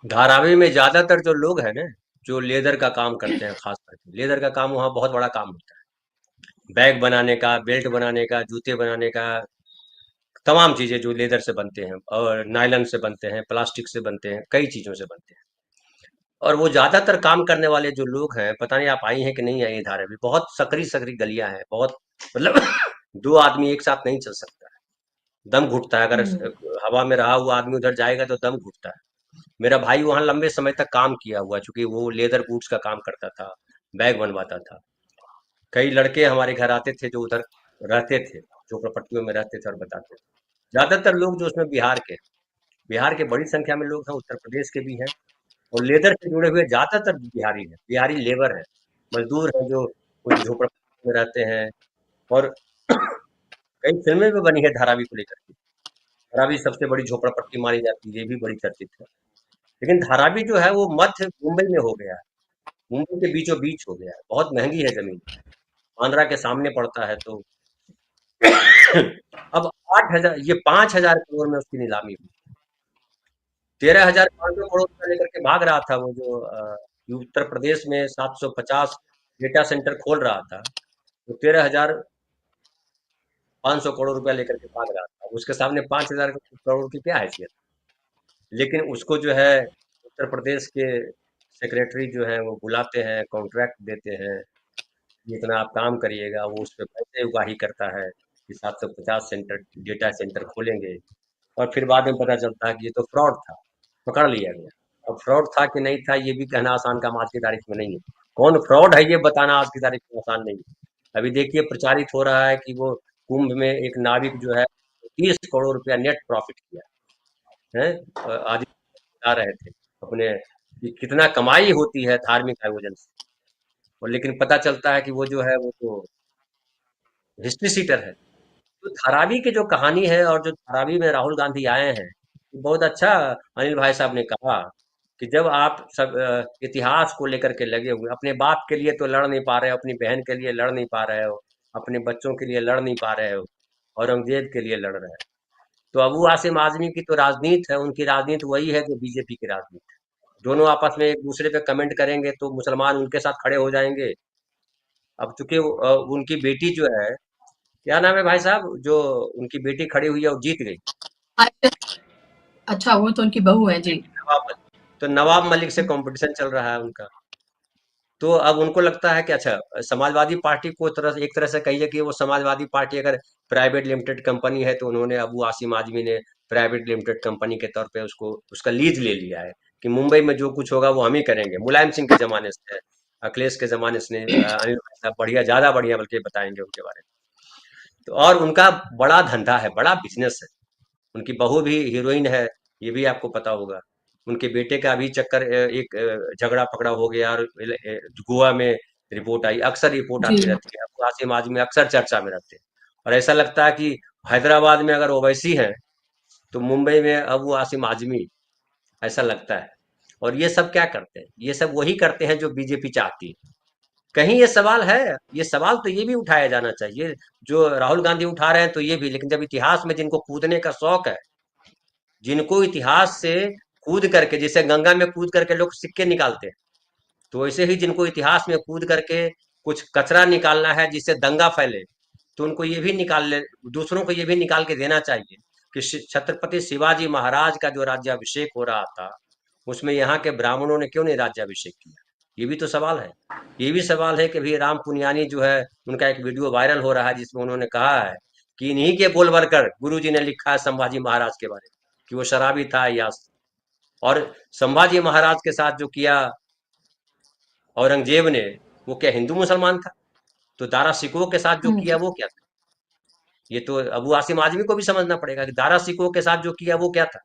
धारावी में ज्यादातर जो लोग हैं ना, जो लेदर का काम करते हैं, खास करके लेदर का काम वहाँ बहुत बड़ा काम होता है। बैग बनाने का, बेल्ट बनाने का, जूते बनाने का, तमाम चीजें जो लेदर से बनते हैं और नायलन से बनते हैं, प्लास्टिक से बनते हैं, कई चीजों से बनते हैं। और वो ज्यादातर काम करने वाले जो लोग हैं, पता नहीं आप आई हैं कि नहीं आई धारावी, बहुत सकरी सकरी गलियां हैं, बहुत मतलब दो आदमी एक साथ नहीं चल सकता है, दम घुटता है। अगर हवा में रहा हुआ आदमी उधर जाएगा तो दम घुटता है। मेरा भाई वहां लंबे समय तक काम किया हुआ, चूंकि वो लेदर बूट्स का काम करता था, बैग बनवाता था। कई लड़के हमारे घर आते थे जो उधर रहते थे, झोपड़पट्टियों में रहते थे और बताते थे। ज्यादातर लोग जो उसमें बिहार के बड़ी संख्या में लोग हैं, उत्तर प्रदेश के भी हैं, और लेदर से जुड़े हुए ज्यादातर बिहारी हैं, बिहारी लेबर है, मजदूर है जो कुछ झोपड़पट्टी में रहते हैं। और कई फिल्में भी बनी है धारावी को लेकर के। धारावी सबसे बड़ी झोपड़पट्टी मानी जाती है, ये भी बड़ी चर्चित है। लेकिन धारावी जो है वो मध्य मुंबई में हो गया है, मुंबई के बीचों बीच हो गया है, बहुत महंगी है जमीन, आंध्रा के सामने पड़ता है। तो अब 8,000, ये 5,000 करोड़ में उसकी नीलामी हुई। 13,500 करोड़ रुपया लेकर के भाग रहा था वो जो कि उत्तर प्रदेश में 750 डेटा सेंटर खोल रहा था, तो 13,500 करोड़ रुपया लेकर के भाग रहा था। उसके सामने 5,000 करोड़ की क्या हैसियत। लेकिन उसको जो है उत्तर प्रदेश के सेक्रेटरी जो है वो बुलाते हैं, कॉन्ट्रैक्ट देते हैं, जितना आप काम करिएगा, वो उस पे पैसे उगाही करता है कि 750 सेंटर डेटा सेंटर खोलेंगे। और फिर बाद में पता चलता है कि ये तो फ्रॉड था, पकड़ लिया गया। अब फ्रॉड था कि नहीं था ये भी कहना आसान काम आज की तारीख में नहीं है। कौन फ्रॉड है ये बताना आज की तारीख में आसान नहीं है। अभी देखिए प्रचारित हो रहा है कि वो कुंभ में एक नाविक जो है 30 करोड़ रुपया नेट प्रॉफिट किया है। आदि बता रहे थे अपने कि कितना कमाई होती है धार्मिक आयोजन से, और लेकिन पता चलता है कि वो जो है वो तो हिस्ट्री सीटर है। तो धारावी की जो कहानी है और जो धारावी में राहुल गांधी आए हैं, बहुत अच्छा अनिल भाई साहब ने कहा कि जब आप सब इतिहास को लेकर के लगे हुए, अपने बाप के लिए तो लड़ नहीं पा रहे हो, अपनी बहन के लिए लड़ नहीं पा रहे हो, अपने बच्चों के लिए लड़ नहीं पा रहे हो, औरंगजेब के लिए लड़ रहे हैं, तो अबू आसिम आजमी की तो राजनीति है, उनकी राजनीति वही है जो बीजेपी की राजनीति है। दोनों आपस में एक दूसरे पे कमेंट करेंगे तो मुसलमान उनके साथ खड़े हो जाएंगे। अब चूंकि उनकी बेटी जो है, क्या नाम है भाई साहब, जो उनकी बेटी खड़ी हुई है वो जीत गई, अच्छा, वो तो उनकी बहू है जी। नवाब मलिक। तो नवाब मलिक से कंपटीशन चल रहा है उनका। तो अब उनको लगता है कि अच्छा, समाजवादी पार्टी को एक तरह से कहिए कि वो समाजवादी पार्टी अगर प्राइवेट लिमिटेड कंपनी है, तो उन्होंने अबू आसिम आजमी ने प्राइवेट लिमिटेड कंपनी के तौर पे उसको उसका लीज ले लिया है कि मुंबई में जो कुछ होगा वो हम ही करेंगे। मुलायम सिंह के जमाने से, अखिलेश के जमाने से अनिल भाई साहब बढ़िया, ज्यादा बढ़िया बल्कि बताएंगे उनके बारे में। तो और उनका बड़ा धंधा है, बड़ा बिजनेस है। उनकी बहू भी हीरोइन है, ये भी आपको पता होगा। उनके बेटे का भी चक्कर एक झगड़ा पकड़ा हो गया, और गोवा में रिपोर्ट आई, अक्सर रिपोर्ट जी। आती रहती है, अबू आसिम आजमी अक्सर चर्चा में रहते हैं। और ऐसा लगता है कि हैदराबाद में अगर ओवैसी है तो मुंबई में अबू आसिम आजमी, ऐसा लगता है। और ये सब क्या करते हैं, ये सब वही करते हैं जो बीजेपी चाहती है। कहीं ये सवाल है, ये सवाल तो ये भी उठाया जाना चाहिए जो राहुल गांधी उठा रहे हैं, तो ये भी, लेकिन जब इतिहास में जिनको कूदने का शौक है, जिनको इतिहास से कूद करके, जैसे गंगा में कूद करके लोग सिक्के निकालते हैं, तो वैसे ही जिनको इतिहास में कूद करके कुछ कचरा निकालना है जिससे दंगा फैले, तो उनको ये भी निकाल ले, दूसरों को ये भी निकाल के देना चाहिए कि छत्रपति शिवाजी महाराज का जो राज्याभिषेक हो रहा था, उसमें यहाँ के ब्राह्मणों ने क्यों नहीं राज्याभिषेक किया। ये भी तो सवाल है। ये भी सवाल है कि भी राम पुनियानी जो है, उनका एक वीडियो वायरल हो रहा है जिसमें उन्होंने कहा है कि इन्हीं के बोल भरकर गुरु जी ने लिखा है संभाजी महाराज के बारे में कि वो शराबी था या, और संभाजी महाराज के साथ जो किया औरंगजेब ने, वो क्या हिंदू मुसलमान था? तो दारा सिकों के साथ जो किया वो क्या था? ये तो अबू आसिम आजमी को भी समझना पड़ेगा कि दारा सिकों के साथ जो किया वो क्या था।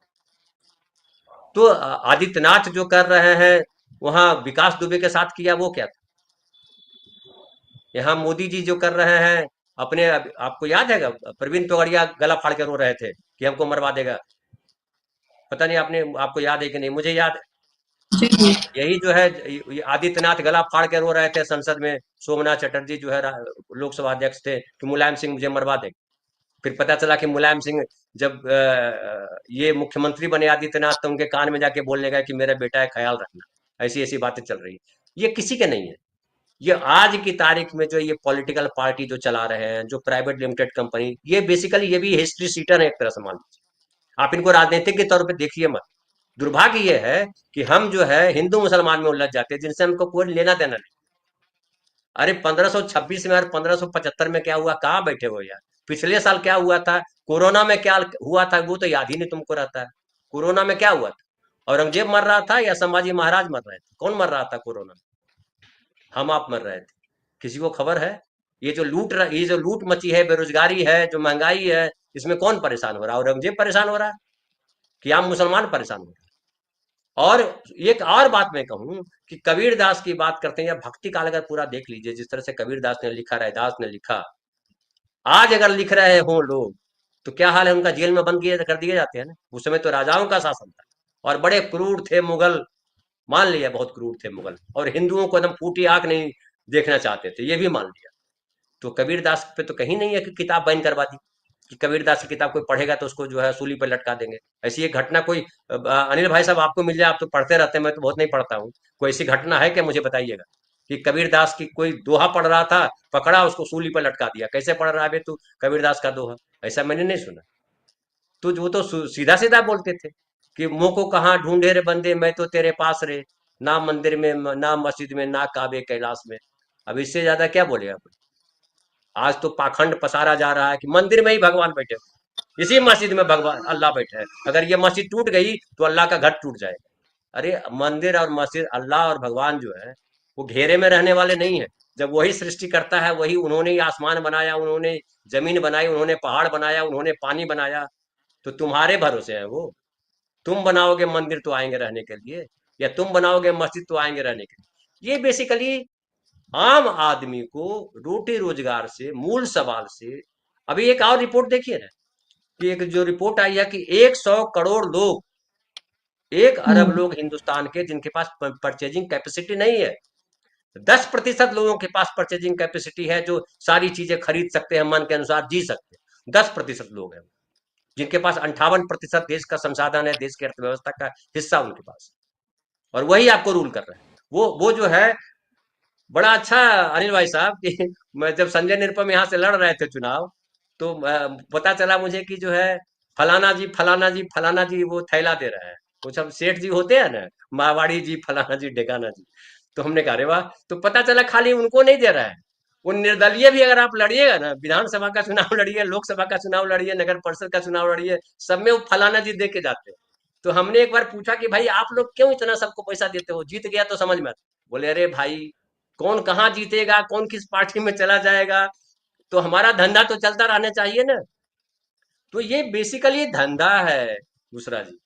तो आदित्यनाथ जो कर रहे हैं वहां विकास दुबे के साथ किया वो क्या था। यहाँ मोदी जी जो कर रहे हैं अपने, आपको याद है प्रवीण तोगड़िया गला फाड़ के रो रहे थे कि हमको मरवा देगा, पता नहीं आपने, आपको याद है कि नहीं, मुझे याद है। जी जी। यही जो है आदित्यनाथ गला फाड़ के रो रहे थे संसद में, सोमनाथ चटर्जी जो है लोकसभा अध्यक्ष थे, कि मुलायम सिंह मुझे मरवा देंगे। फिर पता चला कि मुलायम सिंह जब ये मुख्यमंत्री बने आदित्यनाथ, तो उनके कान में जाके बोलने गए कि मेरा बेटा है, ख्याल रखना। ऐसी ऐसी बातें चल रही है। ये किसी के नहीं है। ये आज की तारीख में जो ये पॉलिटिकल पार्टी जो चला रहे हैं, जो प्राइवेट लिमिटेड कंपनी, ये बेसिकली ये भी हिस्ट्री सीटर है एक तरह से, मान लीजिए। आप इनको राजनीतिक के तौर पे देखिए मत। दुर्भाग्य ये है कि हम जो है हिंदू मुसलमान में उलझ जाते हैं जिनसे हमको कोई लेना देना नहीं। अरे 1526 में और 1575 में क्या हुआ, कहाँ बैठे हो यार? पिछले साल क्या हुआ था, कोरोना में क्या हुआ था, वो तो याद ही नहीं तुमको रहता है। कोरोना में क्या हुआ था? औरंगजेब मर रहा था या संभाजी महाराज मर रहे थे? कौन मर रहा था कोरोना में? हम आप मर रहे थे। किसी को खबर है? ये जो लूट मची है, बेरोजगारी है, जो महंगाई है, इसमें कौन परेशान हो रहा है? औरंगजेब परेशान हो रहा है कि आम मुसलमान परेशान हो रहा है? और एक और बात मैं कहूं कि कबीर दास की बात करते हैं, या भक्ति काल अगर पूरा देख लीजिए, जिस तरह से कबीर दास ने लिखा, रैदास ने लिखा, आज अगर लिख रहे हो लोग, तो क्या हाल है उनका? जेल में बंद किए कर दिए जाते हैं ना। उस समय तो राजाओं का शासन था और बड़े क्रूर थे मुगल, मान लिया बहुत क्रूर थे मुगल, और हिंदुओं को एकदम फूटी आंख नहीं देखना चाहते थे, ये भी मान लिया। तो कबीर दास पे तो कहीं नहीं है कि किताब बैन करवा दी। कि कबीरदास की किताब कोई पढ़ेगा तो उसको जो है सूली पर लटका देंगे। ऐसी एक घटना कोई अनिल भाई साहब आपको मिल जाए, आप तो पढ़ते रहते हैं, मैं तो बहुत नहीं पढ़ता हूँ, कोई ऐसी घटना है क्या, मुझे बताइएगा कि कबीरदास की कोई दोहा पढ़ रहा था, पकड़ा, उसको सूली पर लटका दिया। कैसे पढ़ रहा है बे तू कबीरदास का दोहा? ऐसा मैंने नहीं सुना। तो वो तो सीधा सीधा बोलते थे कि मुंह को कहाँ ढूंढे रे बंदे, मैं तो तेरे पास रे, ना मंदिर में ना मस्जिद में ना काबे कैलाश में। अब इससे ज्यादा क्या बोलेगा कोई? आज तो पाखंड पसारा जा रहा है कि मंदिर में ही भगवान बैठे हुए, इसी मस्जिद में भगवान अल्लाह बैठे है, अगर ये मस्जिद टूट गई तो अल्लाह का घर टूट जाएगा। अरे मंदिर और मस्जिद, अल्लाह और भगवान जो है वो घेरे में रहने वाले नहीं है। जब वही सृष्टि करता है, वही, उन्होंने ही आसमान बनाया, उन्होंने जमीन बनाई, उन्होंने पहाड़ बनाया, उन्होंने पानी बनाया, तो तुम्हारे भरोसे है वो। तुम बनाओगे मंदिर तो आएंगे रहने के लिए, या तुम बनाओगे मस्जिद तो आएंगे रहने के लिए। ये बेसिकली आम आदमी को रोटी रोजगार से, मूल सवाल से। अभी एक और रिपोर्ट देखिए ना, कि एक जो रिपोर्ट आई है कि 100 करोड़ लोग, 1 अरब लोग हिंदुस्तान के, जिनके पास परचेजिंग कैपेसिटी नहीं है। 10% लोगों के पास परचेजिंग कैपेसिटी है, जो सारी चीजें खरीद सकते हैं, मन के अनुसार जी सकते हैं। 10% लोग हैं जिनके पास 58% देश का संसाधन है, देश की अर्थव्यवस्था का हिस्सा उनके पास, और वही आपको रूल कर रहे हैं। वो जो है बड़ा अच्छा, अनिल भाई साहब, कि मैं जब संजय निरुपम यहाँ से लड़ रहे थे चुनाव, तो पता चला मुझे कि जो है फलाना जी फलाना जी फलाना जी वो थैला दे रहा है। कुछ हम सेठ जी होते हैं ना, मावाड़ी जी फलाना जी ढेकाना जी, तो हमने कहा अरे वाह। तो पता चला खाली उनको नहीं दे रहा है, वो निर्दलीय भी अगर आप लड़िएगा ना, विधानसभा का चुनाव लड़िए, लोकसभा का चुनाव लड़िए, नगर परिषद का चुनाव लड़िए, सब में वो फलाना जी दे के जाते हैं। तो हमने एक बार पूछा कि भाई आप लोग क्यों इतना सबको पैसा देते हो, जीत गया तो समझ में आता। बोले अरे भाई, कौन कहाँ जीतेगा, कौन किस पार्टी में चला जाएगा, तो हमारा धंधा तो चलता रहना चाहिए ना। तो ये बेसिकली धंधा है दूसरा जी,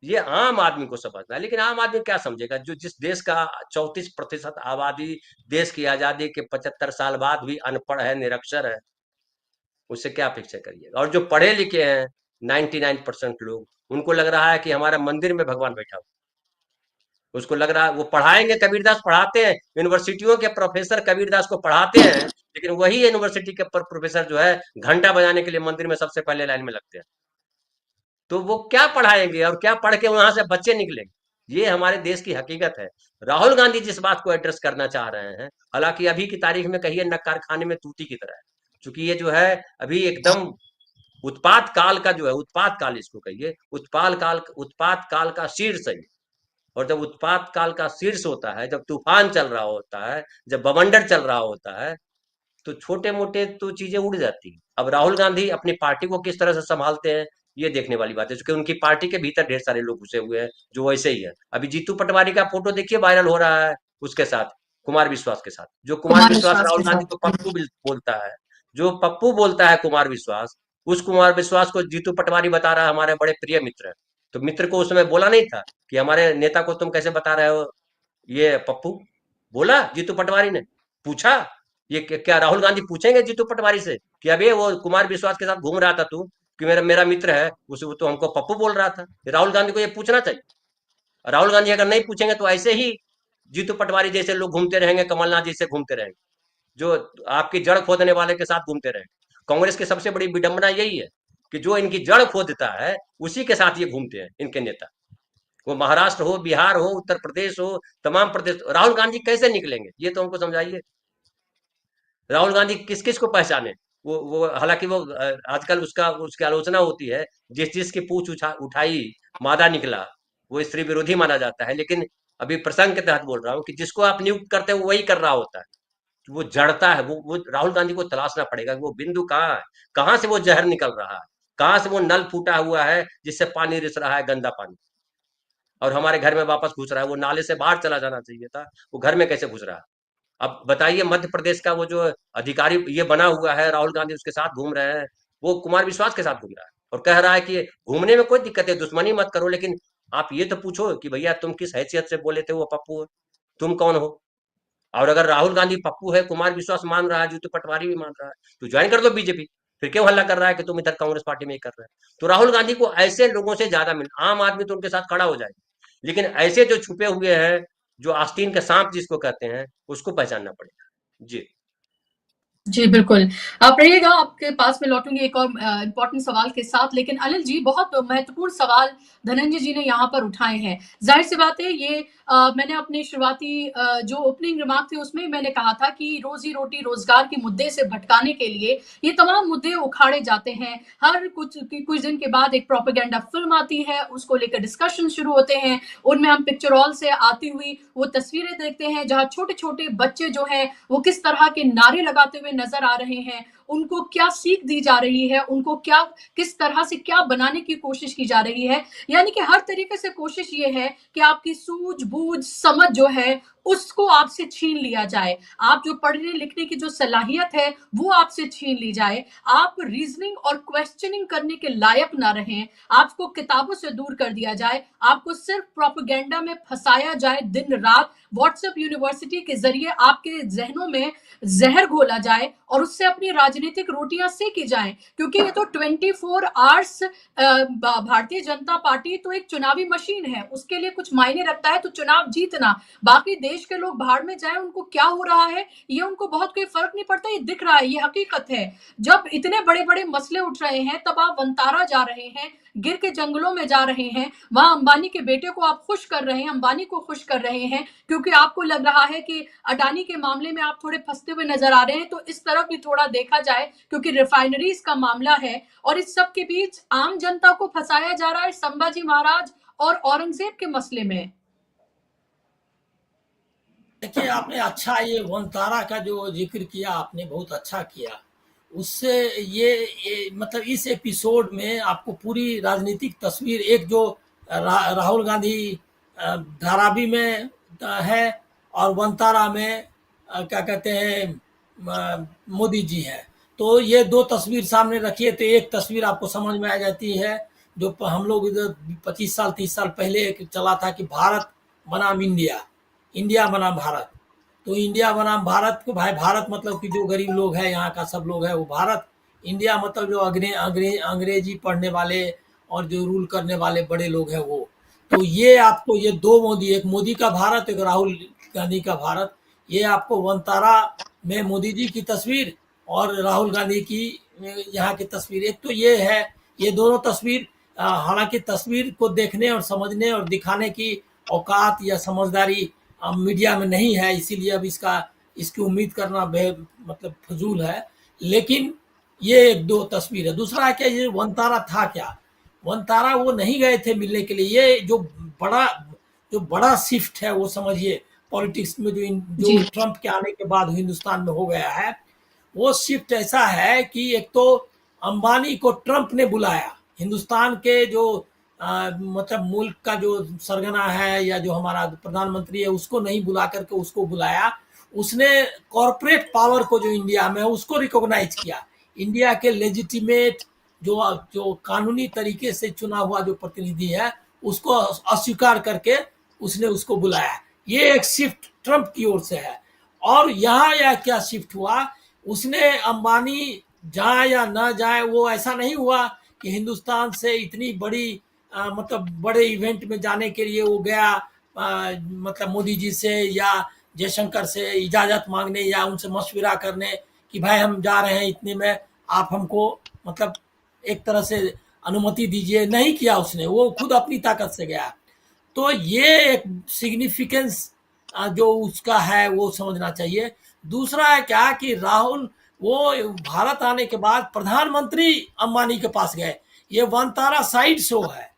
ये आम आदमी को समझना है। लेकिन आम आदमी क्या समझेगा, जो जिस देश का 34% आबादी देश की आजादी के 75 साल बाद भी अनपढ़ है, निरक्षर है, उससे क्या अपेक्षा करिएगा। और जो पढ़े लिखे हैं 99% लोग, उनको लग रहा है कि हमारा मंदिर में भगवान बैठा हुआ, उसको लग रहा है वो पढ़ाएंगे, कबीरदास पढ़ाते हैं, यूनिवर्सिटियों के प्रोफेसर कबीरदास को पढ़ाते हैं, लेकिन वही यूनिवर्सिटी के प्रोफेसर जो है घंटा बजाने के लिए मंदिर में सबसे पहले लाइन में लगते हैं। तो वो क्या पढ़ाएंगे और क्या पढ़ के वहां से बच्चे निकलेंगे? ये हमारे देश की हकीकत है। राहुल गांधी जिस बात को एड्रेस करना चाह रहे हैं, हालांकि अभी की तारीख में कहिए न कारखाने में तूती की तरह है, क्योंकि ये जो है अभी एकदम उत्पात काल का जो है, उत्पात काल इसको कहिए, उत्पात काल का शीर्ष है। और जब उत्पात काल का शीर्ष होता है, जब तूफान चल रहा होता है, जब बवंडर चल रहा होता है, तो छोटे मोटे तो चीजें उड़ जाती हैं। अब राहुल गांधी अपनी पार्टी को किस तरह से संभालते हैं, ये देखने वाली बात है, क्योंकि उनकी पार्टी के भीतर ढेर सारे लोग घुसे हुए हैं जो वैसे ही है। अभी जीतू पटवारी का फोटो देखिए वायरल हो रहा है, उसके साथ कुमार विश्वास के साथ, जो कुमार कुमार विश्वास विश्वास राहुल के गांधी साथ। को पप्पू बोलता है, जो पप्पू बोलता है कुमार विश्वास, उस कुमार विश्वास को जीतू पटवारी बता रहा है हमारे बड़े प्रिय मित्र है। तो मित्र को उस समय बोला नहीं था कि हमारे नेता को तुम कैसे बता रहे हो ये पप्पू? बोला जीतू पटवारी ने? पूछा? ये क्या राहुल गांधी पूछेंगे जीतू पटवारी से कि अबे वो कुमार विश्वास के साथ घूम रहा था तू, कि मेरा मेरा मित्र है, उसे तो हमको पप्पू बोल रहा था? राहुल गांधी को ये पूछना चाहिए। राहुल गांधी अगर नहीं पूछेंगे तो ऐसे ही जीतू पटवारी जैसे लोग घूमते रहेंगे, कमलनाथ जैसे घूमते रहेंगे, जो आपकी जड़ खोदने वाले के साथ घूमते रहेंगे। कांग्रेस की सबसे बड़ी विडंबना यही है कि जो इनकी जड़ खोदता है उसी के साथ ये घूमते हैं इनके नेता। वो महाराष्ट्र हो, बिहार हो, उत्तर प्रदेश हो, तमाम प्रदेश। राहुल गांधी कैसे निकलेंगे ये तो हमको समझाइए। राहुल गांधी किस किस को पहचाने? वो हालांकि वो आजकल उसका उसकी आलोचना होती है, जिस जिसकी पूछ उठाई मादा निकला, वो स्त्री विरोधी माना जाता है। लेकिन अभी प्रसंग के तहत बोल रहा हूँ कि जिसको आप नियुक्त करते हो वही कर रहा होता है। वो जड़ता है, वो राहुल गांधी को तलाशना पड़ेगा कि वो बिंदु कहाँ है, कहाँ से वो जहर निकल रहा है, कहाँ से वो नल फूटा हुआ है जिससे पानी रिस रहा है, गंदा पानी, और हमारे घर में वापस घुस रहा है। वो नाले से बाहर चला जाना चाहिए था, वो घर में कैसे घुस रहा है? अब बताइए, मध्य प्रदेश का वो जो अधिकारी ये बना हुआ है, राहुल गांधी उसके साथ घूम रहे हैं, वो कुमार विश्वास के साथ घूम रहा है और कह रहा है कि घूमने में कोई दिक्कत है, दुश्मनी मत करो, लेकिन आप ये तो पूछो कि भैया तुम किस हैसियत से बोले थे वो पप्पू है, तुम कौन हो? और अगर राहुल गांधी पप्पू है, कुमार विश्वास मान रहा है, जीतू पटवारी भी मान रहा है, तो ज्वाइन कर दो बीजेपी। फिर क्यों हल्ला कर रहा है कि तुम इधर कांग्रेस पार्टी में ही कर रहे हैं? तो राहुल गांधी को ऐसे लोगों से ज्यादा मिल, आम आदमी तो उनके साथ खड़ा हो जाए, लेकिन ऐसे जो छुपे हुए हैं, जो आस्तीन के सांप जिसको कहते हैं, उसको पहचानना पड़ेगा। जी। जी, बिल्कुल। आप रहिएगा, आपके पास मैं लौटूँगी एक और इम्पोर्टेंट सवाल के साथ, लेकिन अनिल जी बहुत महत्वपूर्ण सवाल धनंजय जी ने यहाँ पर उठाए हैं। ज़ाहिर-सी बात है ये मैंने अपनी शुरुआती जो ओपनिंग रिमार्क थे उसमें मैंने कहा था कि रोज़ी-रोटी, रोज़गार के मुद्दे से भटकाने के लिए ये तमाम मुद्दे उखाड़े जाते हैं। हर कुछ दिन के बाद एक प्रोपेगेंडा फ़िल्म आती है, उसको लेकर डिस्कशन शुरू होते हैं। उनमें हम पिक्चर हॉल से आती हुई वो तस्वीरें देखते हैं जहाँ छोटे-छोटे बच्चे जो हैं वो किस तरह के नारे लगाते हुए नजर आ रहे हैं, उनको क्या सीख दी जा रही है, उनको क्या किस तरह से क्या बनाने की कोशिश की जा रही है। यानी कि हर तरीके से कोशिश ये है कि आपकी सूझ-बूझ, समझ जो है उसको आपसे छीन लिया जाए। आप जो पढ़ने-लिखने की जो सलाहियत है वो आपसे छीन ली जाए। आप रीज़निंग और क्वेश्चनिंग करने के लायक ना रहें। आपको किताबों से दूर कर दिया जाए। आपको सिर्फ प्रोपेगेंडा में फँसाया जाए दिन-रात। व्हाट्सएप यूनिवर्सिटी के ज़रिए आपके ज़हनों में ज़हर घोला जाए और उससे अपनी राजनीतिक रोटियां सेकी जाएं, क्योंकि ये तो 24 आवर्स भारतीय जनता पार्टी तो एक चुनावी मशीन है, उसके लिए कुछ मायने रखता है तो चुनाव जीतना। बाकी देश के लोग भाड़ में जाएं, उनको क्या हो रहा है ये उनको बहुत कोई फर्क नहीं पड़ता, ये दिख रहा है, ये हकीकत है। जब इतने बड़े बड़े मसले उठ रहे हैं तब आप वंतारा जा रहे हैं, गिर के जंगलों में जा रहे हैं, वहां अंबानी के बेटे को आप खुश कर रहे हैं, अंबानी को खुश कर रहे हैं, क्योंकि आपको लग रहा है कि अडानी के मामले में आप थोड़े फंसते हुए नजर आ रहे हैं, तो इस तरफ भी थोड़ा देखा जाए क्योंकि रिफाइनरीज का मामला है। और इस सब के बीच आम जनता को फंसाया जा रहा है संभाजी महाराज और औरंगजेब के मसले में। देखिए, आपने अच्छा ये वनतारा का जो जिक्र किया, आपने बहुत अच्छा किया। उससे ये मतलब इस एपिसोड में आपको पूरी राजनीतिक तस्वीर, एक जो राहुल गांधी धारावी में है और वनतारा में क्या कहते हैं मोदी जी हैं, तो ये दो तस्वीर सामने रखिए तो एक तस्वीर आपको समझ में आ जाती है। जो हम लोग इधर 25 साल 30 साल पहले एक चला था कि भारत बनाम इंडिया, इंडिया बनाम भारत। तो इंडिया बनाम भारत को, भाई भारत मतलब कि जो गरीब लोग हैं यहाँ का सब लोग है वो भारत, इंडिया मतलब जो अंग्रेजी पढ़ने वाले और जो रूल करने वाले बड़े लोग हैं वो। तो ये आपको ये दो मोदी, एक मोदी का भारत, एक राहुल गांधी का भारत, ये आपको वनतारा में मोदी जी की तस्वीर और राहुल गांधी की यहाँ की तस्वीर, एक तो ये है। ये दोनों तस्वीर हालांकि तस्वीर को देखने और समझने और दिखाने की औकात या समझदारी मीडिया में नहीं है, इसीलिए अब इसकी उम्मीद करना मतलब फजूल है। लेकिन ये एक दो तस्वीर है। दूसरा है क्या, ये वनतारा था क्या? वनतारा वो नहीं गए थे मिलने के लिए। ये जो बड़ा शिफ्ट है वो समझिए पॉलिटिक्स में जो ट्रंप के आने के बाद हिंदुस्तान में हो गया है, वो शिफ्ट ऐसा है कि एक तो अंबानी को ट्रंप ने बुलाया, हिंदुस्तान के जो मतलब मुल्क का जो सरगना है या जो हमारा प्रधानमंत्री है उसको नहीं बुला करके उसको बुलाया। उसने कॉरपोरेट पावर को जो इंडिया में है उसको रिकॉग्नाइज किया। इंडिया के लेजिटिमेट जो कानूनी तरीके से चुना हुआ जो प्रतिनिधि है उसको अस्वीकार करके उसने उसको बुलाया। ये एक शिफ्ट ट्रंप की ओर से है। और यहाँ यह क्या शिफ्ट हुआ, उसने अंबानी जाए या ना जाए वो ऐसा नहीं हुआ कि हिंदुस्तान से इतनी बड़ी मतलब बड़े इवेंट में जाने के लिए वो गया मतलब मोदी जी से या जयशंकर से इजाजत मांगने या उनसे मशविरा करने कि भाई हम जा रहे हैं इतने में, आप हमको मतलब एक तरह से अनुमति दीजिए। नहीं किया उसने, वो खुद अपनी ताकत से गया। तो ये एक सिग्निफिकेंस जो उसका है वो समझना चाहिए। दूसरा है क्या कि राहुल वो भारत आने के बाद प्रधानमंत्री अंबानी के पास गए। ये वनतारा साइड शो है,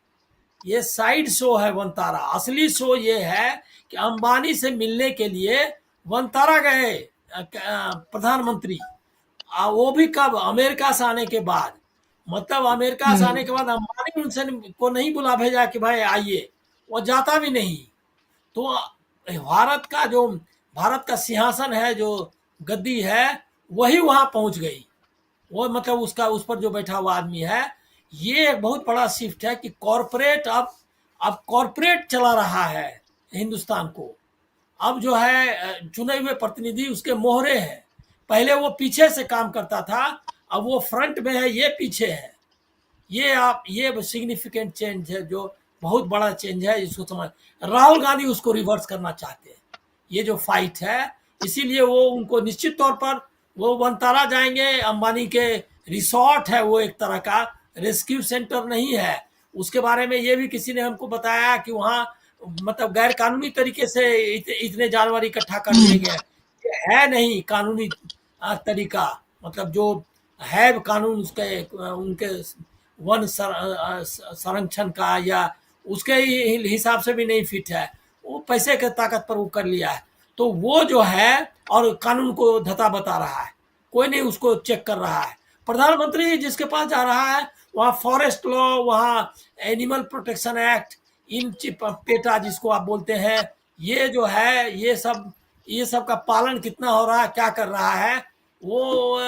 ये साइड शो है वनतारा। असली शो ये है कि अंबानी से मिलने के लिए वनतारा गए प्रधानमंत्री, वो भी कब, अमेरिका से आने के बाद। मतलब अमेरिका से आने के बाद अंबानी उनसे को नहीं बुला भेजा कि भाई आइए, वो जाता भी नहीं। तो भारत का सिंहासन है, जो गद्दी है, वही वहां पहुंच गई। वो मतलब उस पर जो बैठा हुआ आदमी है। ये एक बहुत बड़ा शिफ्ट है कि कॉरपोरेट अब कॉरपोरेट चला रहा है हिंदुस्तान को। अब जो है चुने हुए प्रतिनिधि उसके मोहरे हैं। पहले वो पीछे से काम करता था, अब वो फ्रंट में है, ये पीछे है। ये सिग्निफिकेंट चेंज है, जो बहुत बड़ा चेंज है जिसको समझ। राहुल गांधी उसको रिवर्स करना चाहते हैं, ये जो फाइट है। इसीलिए वो उनको निश्चित तौर पर वो वनतारा जाएंगे, अंबानी के रिसोर्ट है वो, एक तरह का रेस्क्यू सेंटर नहीं है। उसके बारे में ये भी किसी ने हमको बताया कि वहाँ मतलब गैर कानूनी तरीके से इतने जानवर इकट्ठा कर लिए गए। ये है नहीं कानूनी तरीका, मतलब जो है कानून उसके उनके वन संरक्षण का या उसके हिसाब से भी नहीं फिट है। वो पैसे के ताकत पर वो कर लिया है, तो वो जो है और कानून को धता बता रहा है, कोई नहीं उसको चेक कर रहा है। प्रधानमंत्री जिसके पास जा रहा है वहाँ फॉरेस्ट लॉ, वहाँ एनिमल प्रोटेक्शन एक्ट, इन पेटा जिसको आप बोलते हैं, ये जो है ये सब का पालन कितना हो रहा है, क्या कर रहा है, वो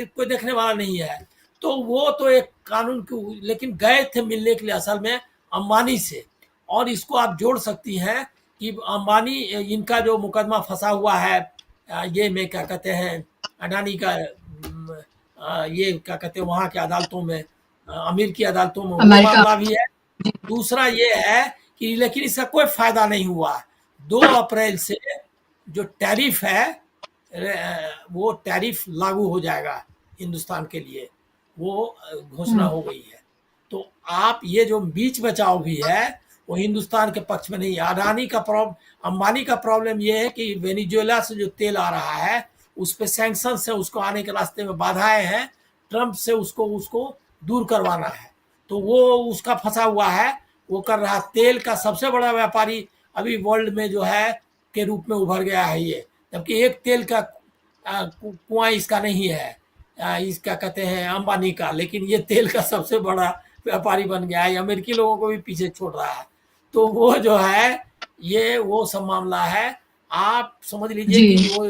कोई देखने वाला नहीं है। तो वो तो एक कानून की, लेकिन गए थे मिलने के लिए असल में अंबानी से। और इसको आप जोड़ सकती हैं कि अंबानी इनका जो मुकदमा फंसा हुआ है ये में क्या कहते हैं अडानी का, ये क्या कहते हैं वहाँ की अदालतों में, अमीर की अदालतों में वो अमेरिका। मामला भी है। दूसरा ये है कि लेकिन इसका कोई फायदा नहीं हुआ। 2 अप्रैल से जो टैरिफ है वो टैरिफ लागू हो जाएगा हिंदुस्तान के लिए, वो घोषणा हो गई है। तो आप ये जो बीच बचाव भी है वो हिंदुस्तान के पक्ष में नहीं है। अडानी का अंबानी का प्रॉब्लम ये है कि वेनेजुएला से जो तेल आ रहा है उस पर सैंक्शन से उसको आने के रास्ते में बाधाएं हैं, ट्रंप से उसको दूर करवाना है, तो वो उसका फंसा हुआ है, वो कर रहा। तेल का सबसे बड़ा व्यापारी अभी वर्ल्ड में जो है के रूप में उभर गया है ये, जबकि एक तेल का कुआं इसका नहीं है, इसका कहते हैं अंबानी का, लेकिन ये तेल का सबसे बड़ा व्यापारी बन गया है, अमेरिकी लोगों को भी पीछे छोड़ रहा है। तो वो जो है ये वो सब मामला है। आप समझ लीजिए कि वो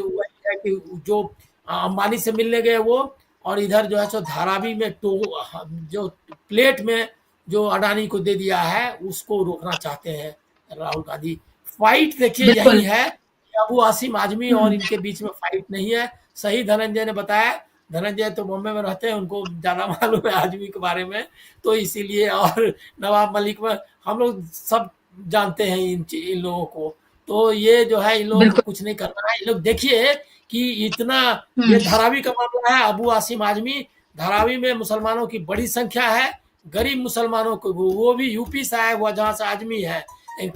है कि जो अंबानी से मिलने गए वो, और इधर जो है सो धारावी में जो प्लेट में जो अडानी को दे दिया है उसको रोकना चाहते हैं राहुल गांधी। फाइट देखिए यही है कि अबू आसिम आजमी और इनके बीच में फाइट नहीं है। सही धनंजय ने बताया, धनंजय तो बॉम्बे में रहते हैं, उनको ज़्यादा मालूम है आजमी के बारे में, तो इसीलिए। और नवाब मलिक में हम लोग सब जानते हैं इन लोगों को। तो ये जो है इन लोगों को कुछ नहीं करना है। इन लोग देखिए कि इतना ये धारावी का मामला है, अबू आसिम आजमी, धारावी में मुसलमानों की बड़ी संख्या है, गरीब मुसलमानों को, वो भी यूपी से आया हुआ जहाँ से आजमी है।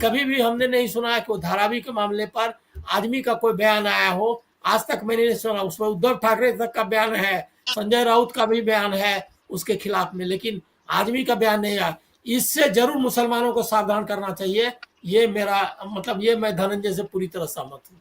कभी भी हमने नहीं सुना है कि वो धारावी के मामले पर आजमी का कोई बयान आया हो, आज तक मैंने नहीं सुना। उसमें उद्धव ठाकरे तक का बयान है, संजय राउत का भी बयान है उसके खिलाफ में, लेकिन आजमी का बयान नहीं आया। इससे जरूर मुसलमानों को सावधान करना चाहिए। ये मेरा मतलब, ये मैं धनंजय से पूरी तरह सहमत हूँ।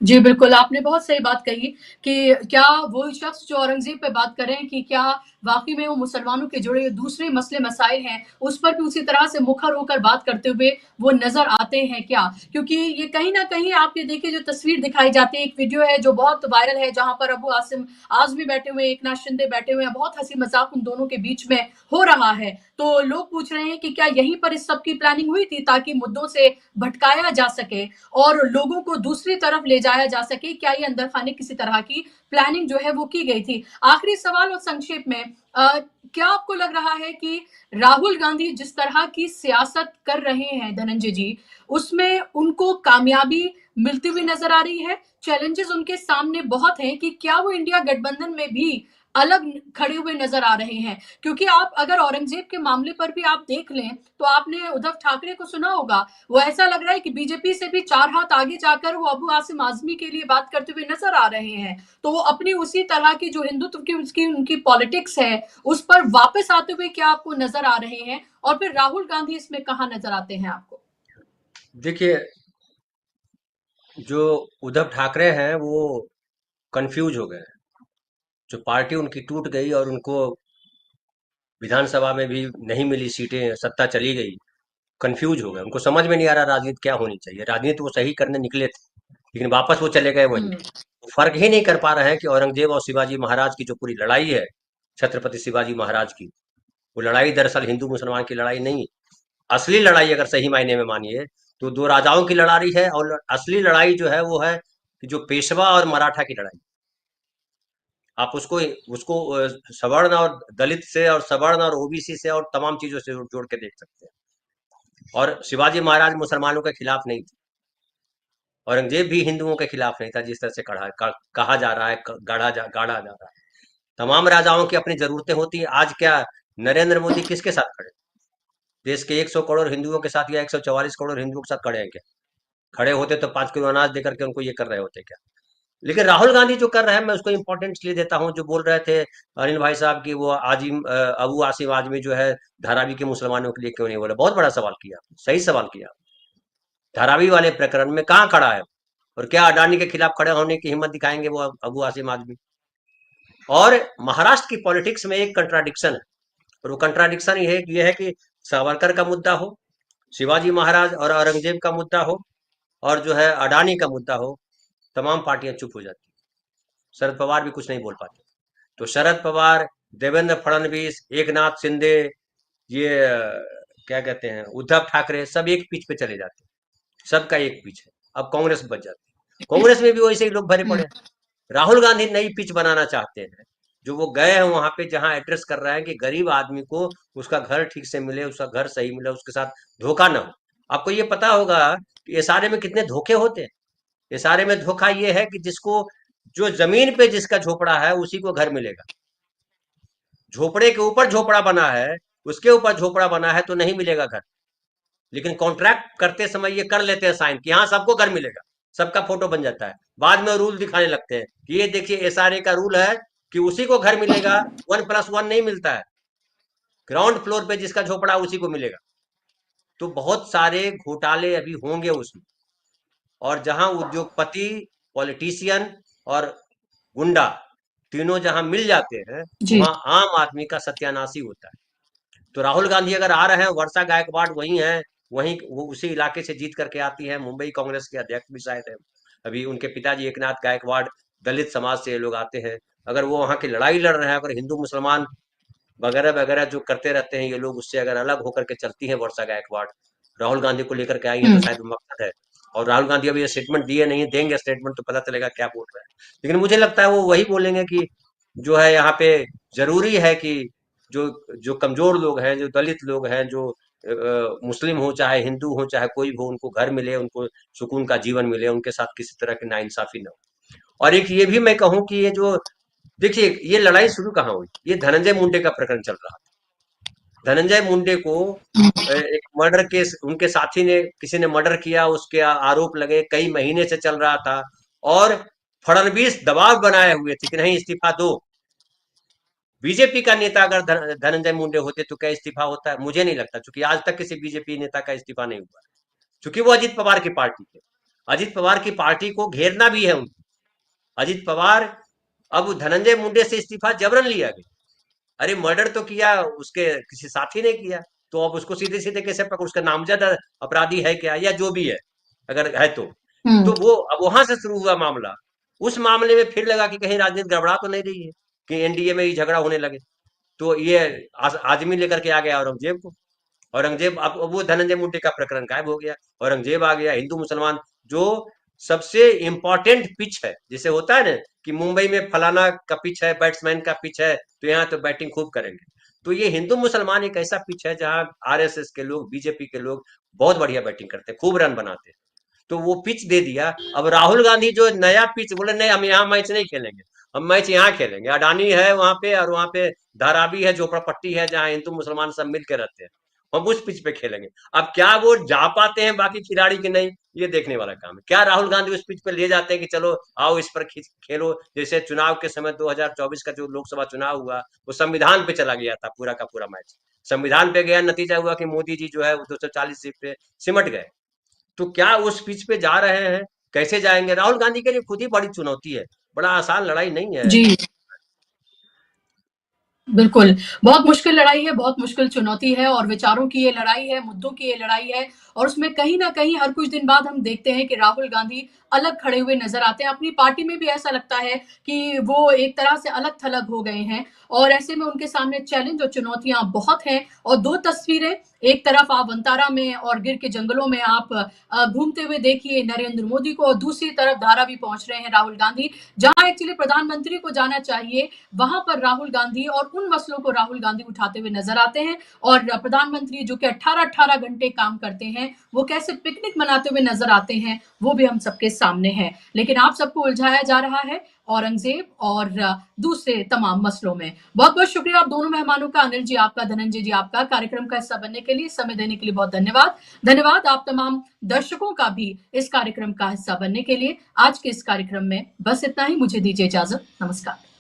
जी बिल्कुल, आपने बहुत सही बात कही कि क्या वो शख्स जो औरंगज़ेब पे बात कर रहे हैं कि क्या वाक़ई में वो मुसलमानों के जुड़े दूसरे मसले मसाइल हैं, उस पर भी उसी तरह से मुखर होकर बात करते हुए वो नज़र आते हैं क्या? क्योंकि ये कहीं न कहीं आप ये देखिए जो तस्वीर दिखाई जाती है, एक वीडियो है जो बहुत वायरल है जहाँ पर अबू आसिम आज़मी बैठे हुए हैं, एकनाथ शिंदे बैठे हुए हैं, बहुत हँसी-मज़ाक उन दोनों के बीच में हो रहा है। तो लोग पूछ रहे हैं कि क्या यहीं पर इस सब की प्लानिंग हुई थी ताकि मुद्दों से भटकाया जा सके और लोगों को दूसरी तरफ ले जाया जा सके? क्या ये अंदर खाने किसी तरह की प्लानिंग जो है वो की गई थी? आखिरी सवाल और संक्षेप में क्या आपको लग रहा है कि राहुल गांधी जिस तरह की सियासत कर रहे हैं धनंजय जी, उसमें उनको कामयाबी मिलती हुई नजर आ रही है? चैलेंजेस उनके सामने बहुत हैं कि क्या वो इंडिया गठबंधन में भी अलग खड़े हुए नजर आ रहे हैं? क्योंकि आप अगर औरंगजेब के मामले पर भी आप देख लें तो आपने उद्धव ठाकरे को सुना होगा, वो ऐसा लग रहा है कि बीजेपी से भी 4 हाथ आगे जाकर वो अबू आसिम आजमी के लिए बात करते हुए नजर आ रहे हैं। तो वो अपनी उसी तरह की जो हिंदुत्व की उसकी उनकी पॉलिटिक्स है उस पर वापस आते हुए क्या आपको नजर आ रहे हैं? और फिर राहुल गांधी इसमें कहाँ नजर आते हैं आपको? देखिए, जो उद्धव ठाकरे हैं वो कंफ्यूज हो गए। जो पार्टी उनकी टूट गई और उनको विधानसभा में भी नहीं मिली सीटें, सत्ता चली गई, कंफ्यूज हो गए। उनको समझ में नहीं आ रहा राजनीति क्या होनी चाहिए। राजनीति वो सही करने निकले थे, लेकिन वापस वो चले गए वहीं। वो फर्क ही नहीं कर पा रहे हैं कि औरंगजेब और शिवाजी महाराज की जो पूरी लड़ाई है, छत्रपति शिवाजी महाराज की, वो लड़ाई दरअसल हिंदू मुसलमान की लड़ाई नहीं। असली लड़ाई अगर सही मायने में मानिए तो 2 राजाओं की लड़ाई है, और असली लड़ाई जो है वो है कि जो पेशवा और मराठा की लड़ाई। आप उसको उसको सवर्ण और दलित से और सवर्ण और ओबीसी से और तमाम चीजों से जोड़ के देख सकते हैं। और शिवाजी महाराज मुसलमानों के खिलाफ नहीं थे। औरंगजेब भी हिंदुओं के खिलाफ नहीं था जिस तरह से कहा जा रहा है, गाड़ा जा रहा है। तमाम राजाओं की अपनी जरूरतें होती है। आज क्या नरेंद्र मोदी किसके साथ खड़े? देश के 100 करोड़ हिंदुओं के साथ या 144 करोड़ हिंदुओं के साथ खड़े हैं क्या? खड़े होते तो 5 किलो अनाज देकर के उनको ये कर रहे होते क्या? लेकिन राहुल गांधी जो कर रहे हैं, मैं उसको इंपॉर्टेंट इसलिए देता हूं, जो बोल रहे थे अनिल भाई साहब की वो अबू आसिम आजमी जो है धारावी के मुसलमानों के लिए क्यों नहीं बोला। बहुत बड़ा सवाल किया, सही सवाल किया। धारावी वाले प्रकरण में कहाँ खड़ा है? और क्या अडानी के खिलाफ खड़े होने की हिम्मत दिखाएंगे वो अबू आसिम आजमी? और महाराष्ट्र की पॉलिटिक्स में एक कंट्राडिक्शन है, और वो कंट्राडिक्शन ये है कि सावरकर का मुद्दा हो, शिवाजी महाराज और औरंगजेब का मुद्दा हो, और जो है अडानी का मुद्दा हो, तमाम पार्टियां चुप हो जाती। शरद पवार भी कुछ नहीं बोल पाते। तो शरद पवार, देवेंद्र फडणवीस, एकनाथ शिंदे, ये क्या कहते हैं, उद्धव ठाकरे, सब एक पिच पे चले जाते हैं। सबका एक पिच है। अब कांग्रेस बच जाती है। कांग्रेस में भी वैसे ही लोग भरे पड़े हैं। राहुल गांधी नई पिच बनाना चाहते हैं। जो वो गए हैं वहां पे, जहां एड्रेस कर रहा है कि गरीब आदमी को उसका घर ठीक से मिले, उसका घर सही मिले, उसके साथ धोखा ना हो। आपको ये पता होगा कि ये सारे में कितने धोखे होते हैं। ये सारे में धोखा ये है कि जिसको, जो जमीन पे जिसका झोपड़ा है उसी को घर मिलेगा। झोपड़े के ऊपर झोपड़ा बना है, उसके ऊपर झोपड़ा बना है तो नहीं मिलेगा घर। लेकिन कॉन्ट्रैक्ट करते समय ये कर लेते हैं साइन कि हाँ सबको घर मिलेगा, सबका फोटो बन जाता है। बाद में रूल दिखाने लगते हैं कि ये देखिए एसआरए का रूल है कि उसी को घर मिलेगा, 1+1 नहीं मिलता है। ग्राउंड फ्लोर पे जिसका झोपड़ा उसी को मिलेगा। तो बहुत सारे घोटाले अभी होंगे उसमें। और जहां उद्योगपति, पॉलिटिशियन और गुंडा तीनों जहां मिल जाते हैं, जी। वहां आम आदमी का सत्यानाश ही होता है। तो राहुल गांधी अगर आ रहे हैं, वर्षा गायकवाड़ वही है, वहीं वो उसी इलाके से जीत करके आती है, मुंबई कांग्रेस के अध्यक्ष भी शायद है। अभी उनके पिताजी एकनाथ गायकवाड़ दलित समाज से ये लोग आते हैं। अगर वो वहां की लड़ाई लड़ रहे हैं, अगर हिंदू मुसलमान वगैरह वगैरह जो करते रहते हैं ये लोग, उससे अगर अलग होकर के चलती है वर्षा गायकवाड़, राहुल गांधी को लेकर के आई है, तो शायद वो मकसद है। और राहुल गांधी अभी ये स्टेटमेंट दिए नहीं, देंगे स्टेटमेंट तो पता चलेगा क्या बोल रहे हैं। लेकिन मुझे लगता है वो वही बोलेंगे कि जो है यहाँ पे जरूरी है कि जो जो कमजोर लोग हैं, जो दलित लोग हैं, जो मुस्लिम हो चाहे हिंदू हो चाहे कोई भी हो, उनको घर मिले, उनको सुकून का जीवन मिले, उनके साथ किसी तरह की नाइंसाफी न हो। और एक ये भी मैं कहूँ कि ये जो, देखिए ये लड़ाई शुरू कहाँ हुई, ये धनंजय मुंडे का प्रकरण चल रहा था। धनंजय मुंडे को एक मर्डर केस, उनके साथी ने, किसी ने मर्डर किया, उसके आरोप लगे, कई महीने से चल रहा था। और फडणवीस दबाव बनाए हुए थे कि नहीं इस्तीफा दो। बीजेपी का नेता अगर धनंजय मुंडे होते तो क्या इस्तीफा होता है? मुझे नहीं लगता, क्योंकि आज तक किसी बीजेपी नेता का इस्तीफा नहीं हुआ, क्योंकि वो अजित पवार की पार्टी थे। अजित पवार की पार्टी को घेरना भी है उनको। अजित पवार, अब धनंजय मुंडे से इस्तीफा जबरन लिया गया। अरे मर्डर तो किया, उसके किसी साथी ने किया, तो अब उसको सीधे सीधे कैसे पकड़, उसका नामजद अपराधी है क्या, या जो भी है अगर है तो वो अब वहां से शुरू हुआ मामला। उस मामले में फिर लगा कि कहीं राजनीति गड़बड़ा तो नहीं रही है, कि एनडीए में ही झगड़ा होने लगे। तो ये आदमी लेकर के आ गया औरंगजेब को। औरंगजेब, अब वो धनंजय मुंडे का प्रकरण गायब हो गया, औरंगजेब आ गया। हिंदू मुसलमान जो सबसे इंपॉर्टेंट पिच है, जिसे होता है ना कि मुंबई में फलाना का पिच है, बैट्समैन का पिच है, तो यहाँ तो बैटिंग खूब करेंगे। तो ये हिंदू मुसलमान एक ऐसा पिच है जहां आरएसएस के लोग, बीजेपी के लोग बहुत बढ़िया बैटिंग करते हैं, खूब रन बनाते हैं। तो वो पिच दे दिया। अब राहुल गांधी जो नया पिच बोले, नहीं हम यहाँ मैच नहीं खेलेंगे, हम मैच यहाँ खेलेंगे। अडानी है वहां पे, और वहां पे धारावी है, झोपड़पट्टी है, जहाँ हिंदू मुसलमान सब मिल के रहते हैं, हम उस पिच पे खेलेंगे। अब क्या वो जा पाते हैं बाकी खिलाड़ी की नहीं, ये देखने वाला काम है। क्या राहुल गांधी उस पिच पे ले जाते हैं कि चलो आओ इस पर खेलो? जैसे चुनाव के समय 2024 का जो लोकसभा चुनाव हुआ, वो संविधान पे चला गया था, पूरा का पूरा मैच संविधान पे गया। नतीजा हुआ कि मोदी जी जो है 240 सीट पे सिमट गए। तो क्या उस पिच पे जा रहे हैं? कैसे जाएंगे? राहुल गांधी के लिए खुद ही बड़ी चुनौती है, बड़ा आसान लड़ाई नहीं है। जी, बिल्कुल। बहुत मुश्किल लड़ाई है, बहुत मुश्किल चुनौती है, और विचारों की ये लड़ाई है, मुद्दों की ये लड़ाई है, और उसमें कहीं न कहीं हर कुछ दिन बाद हम देखते हैं कि राहुल गांधी अलग खड़े हुए नजर आते हैं। अपनी पार्टी में भी ऐसा लगता है कि वो एक तरह से अलग थलग हो गए हैं और ऐसे में उनके सामने चैलेंज और चुनौतियां बहुत हैं। और दो तस्वीरें, एक तरफ आप वंतारा में और गिर के जंगलों में आप घूमते हुए देखिए नरेंद्र मोदी को, और दूसरी तरफ धारावी पहुंच रहे हैं राहुल गांधी, जहां एक्चुअली प्रधानमंत्री को जाना चाहिए वहां पर राहुल गांधी और उन मसलों को राहुल गांधी उठाते हुए नजर आते हैं। और प्रधानमंत्री जो कि 18-18 घंटे काम करते हैं, वो कैसे पिकनिक मनाते हुए नजर आते हैं, वो भी हम सबके सामने है। लेकिन आप सबको उलझाया जा रहा है औरंगजेब और दूसरे तमाम मसलों में। बहुत बहुत शुक्रिया आप दोनों मेहमानों का, अनिल जी आपका, धनंजय जी आपका, कार्यक्रम का हिस्सा बनने के लिए, समय देने के लिए बहुत धन्यवाद। धन्यवाद आप तमाम दर्शकों का भी इस कार्यक्रम का हिस्सा बनने के लिए। आज के इस कार्यक्रम में बस इतना ही, मुझे दीजिए इजाजत, नमस्कार।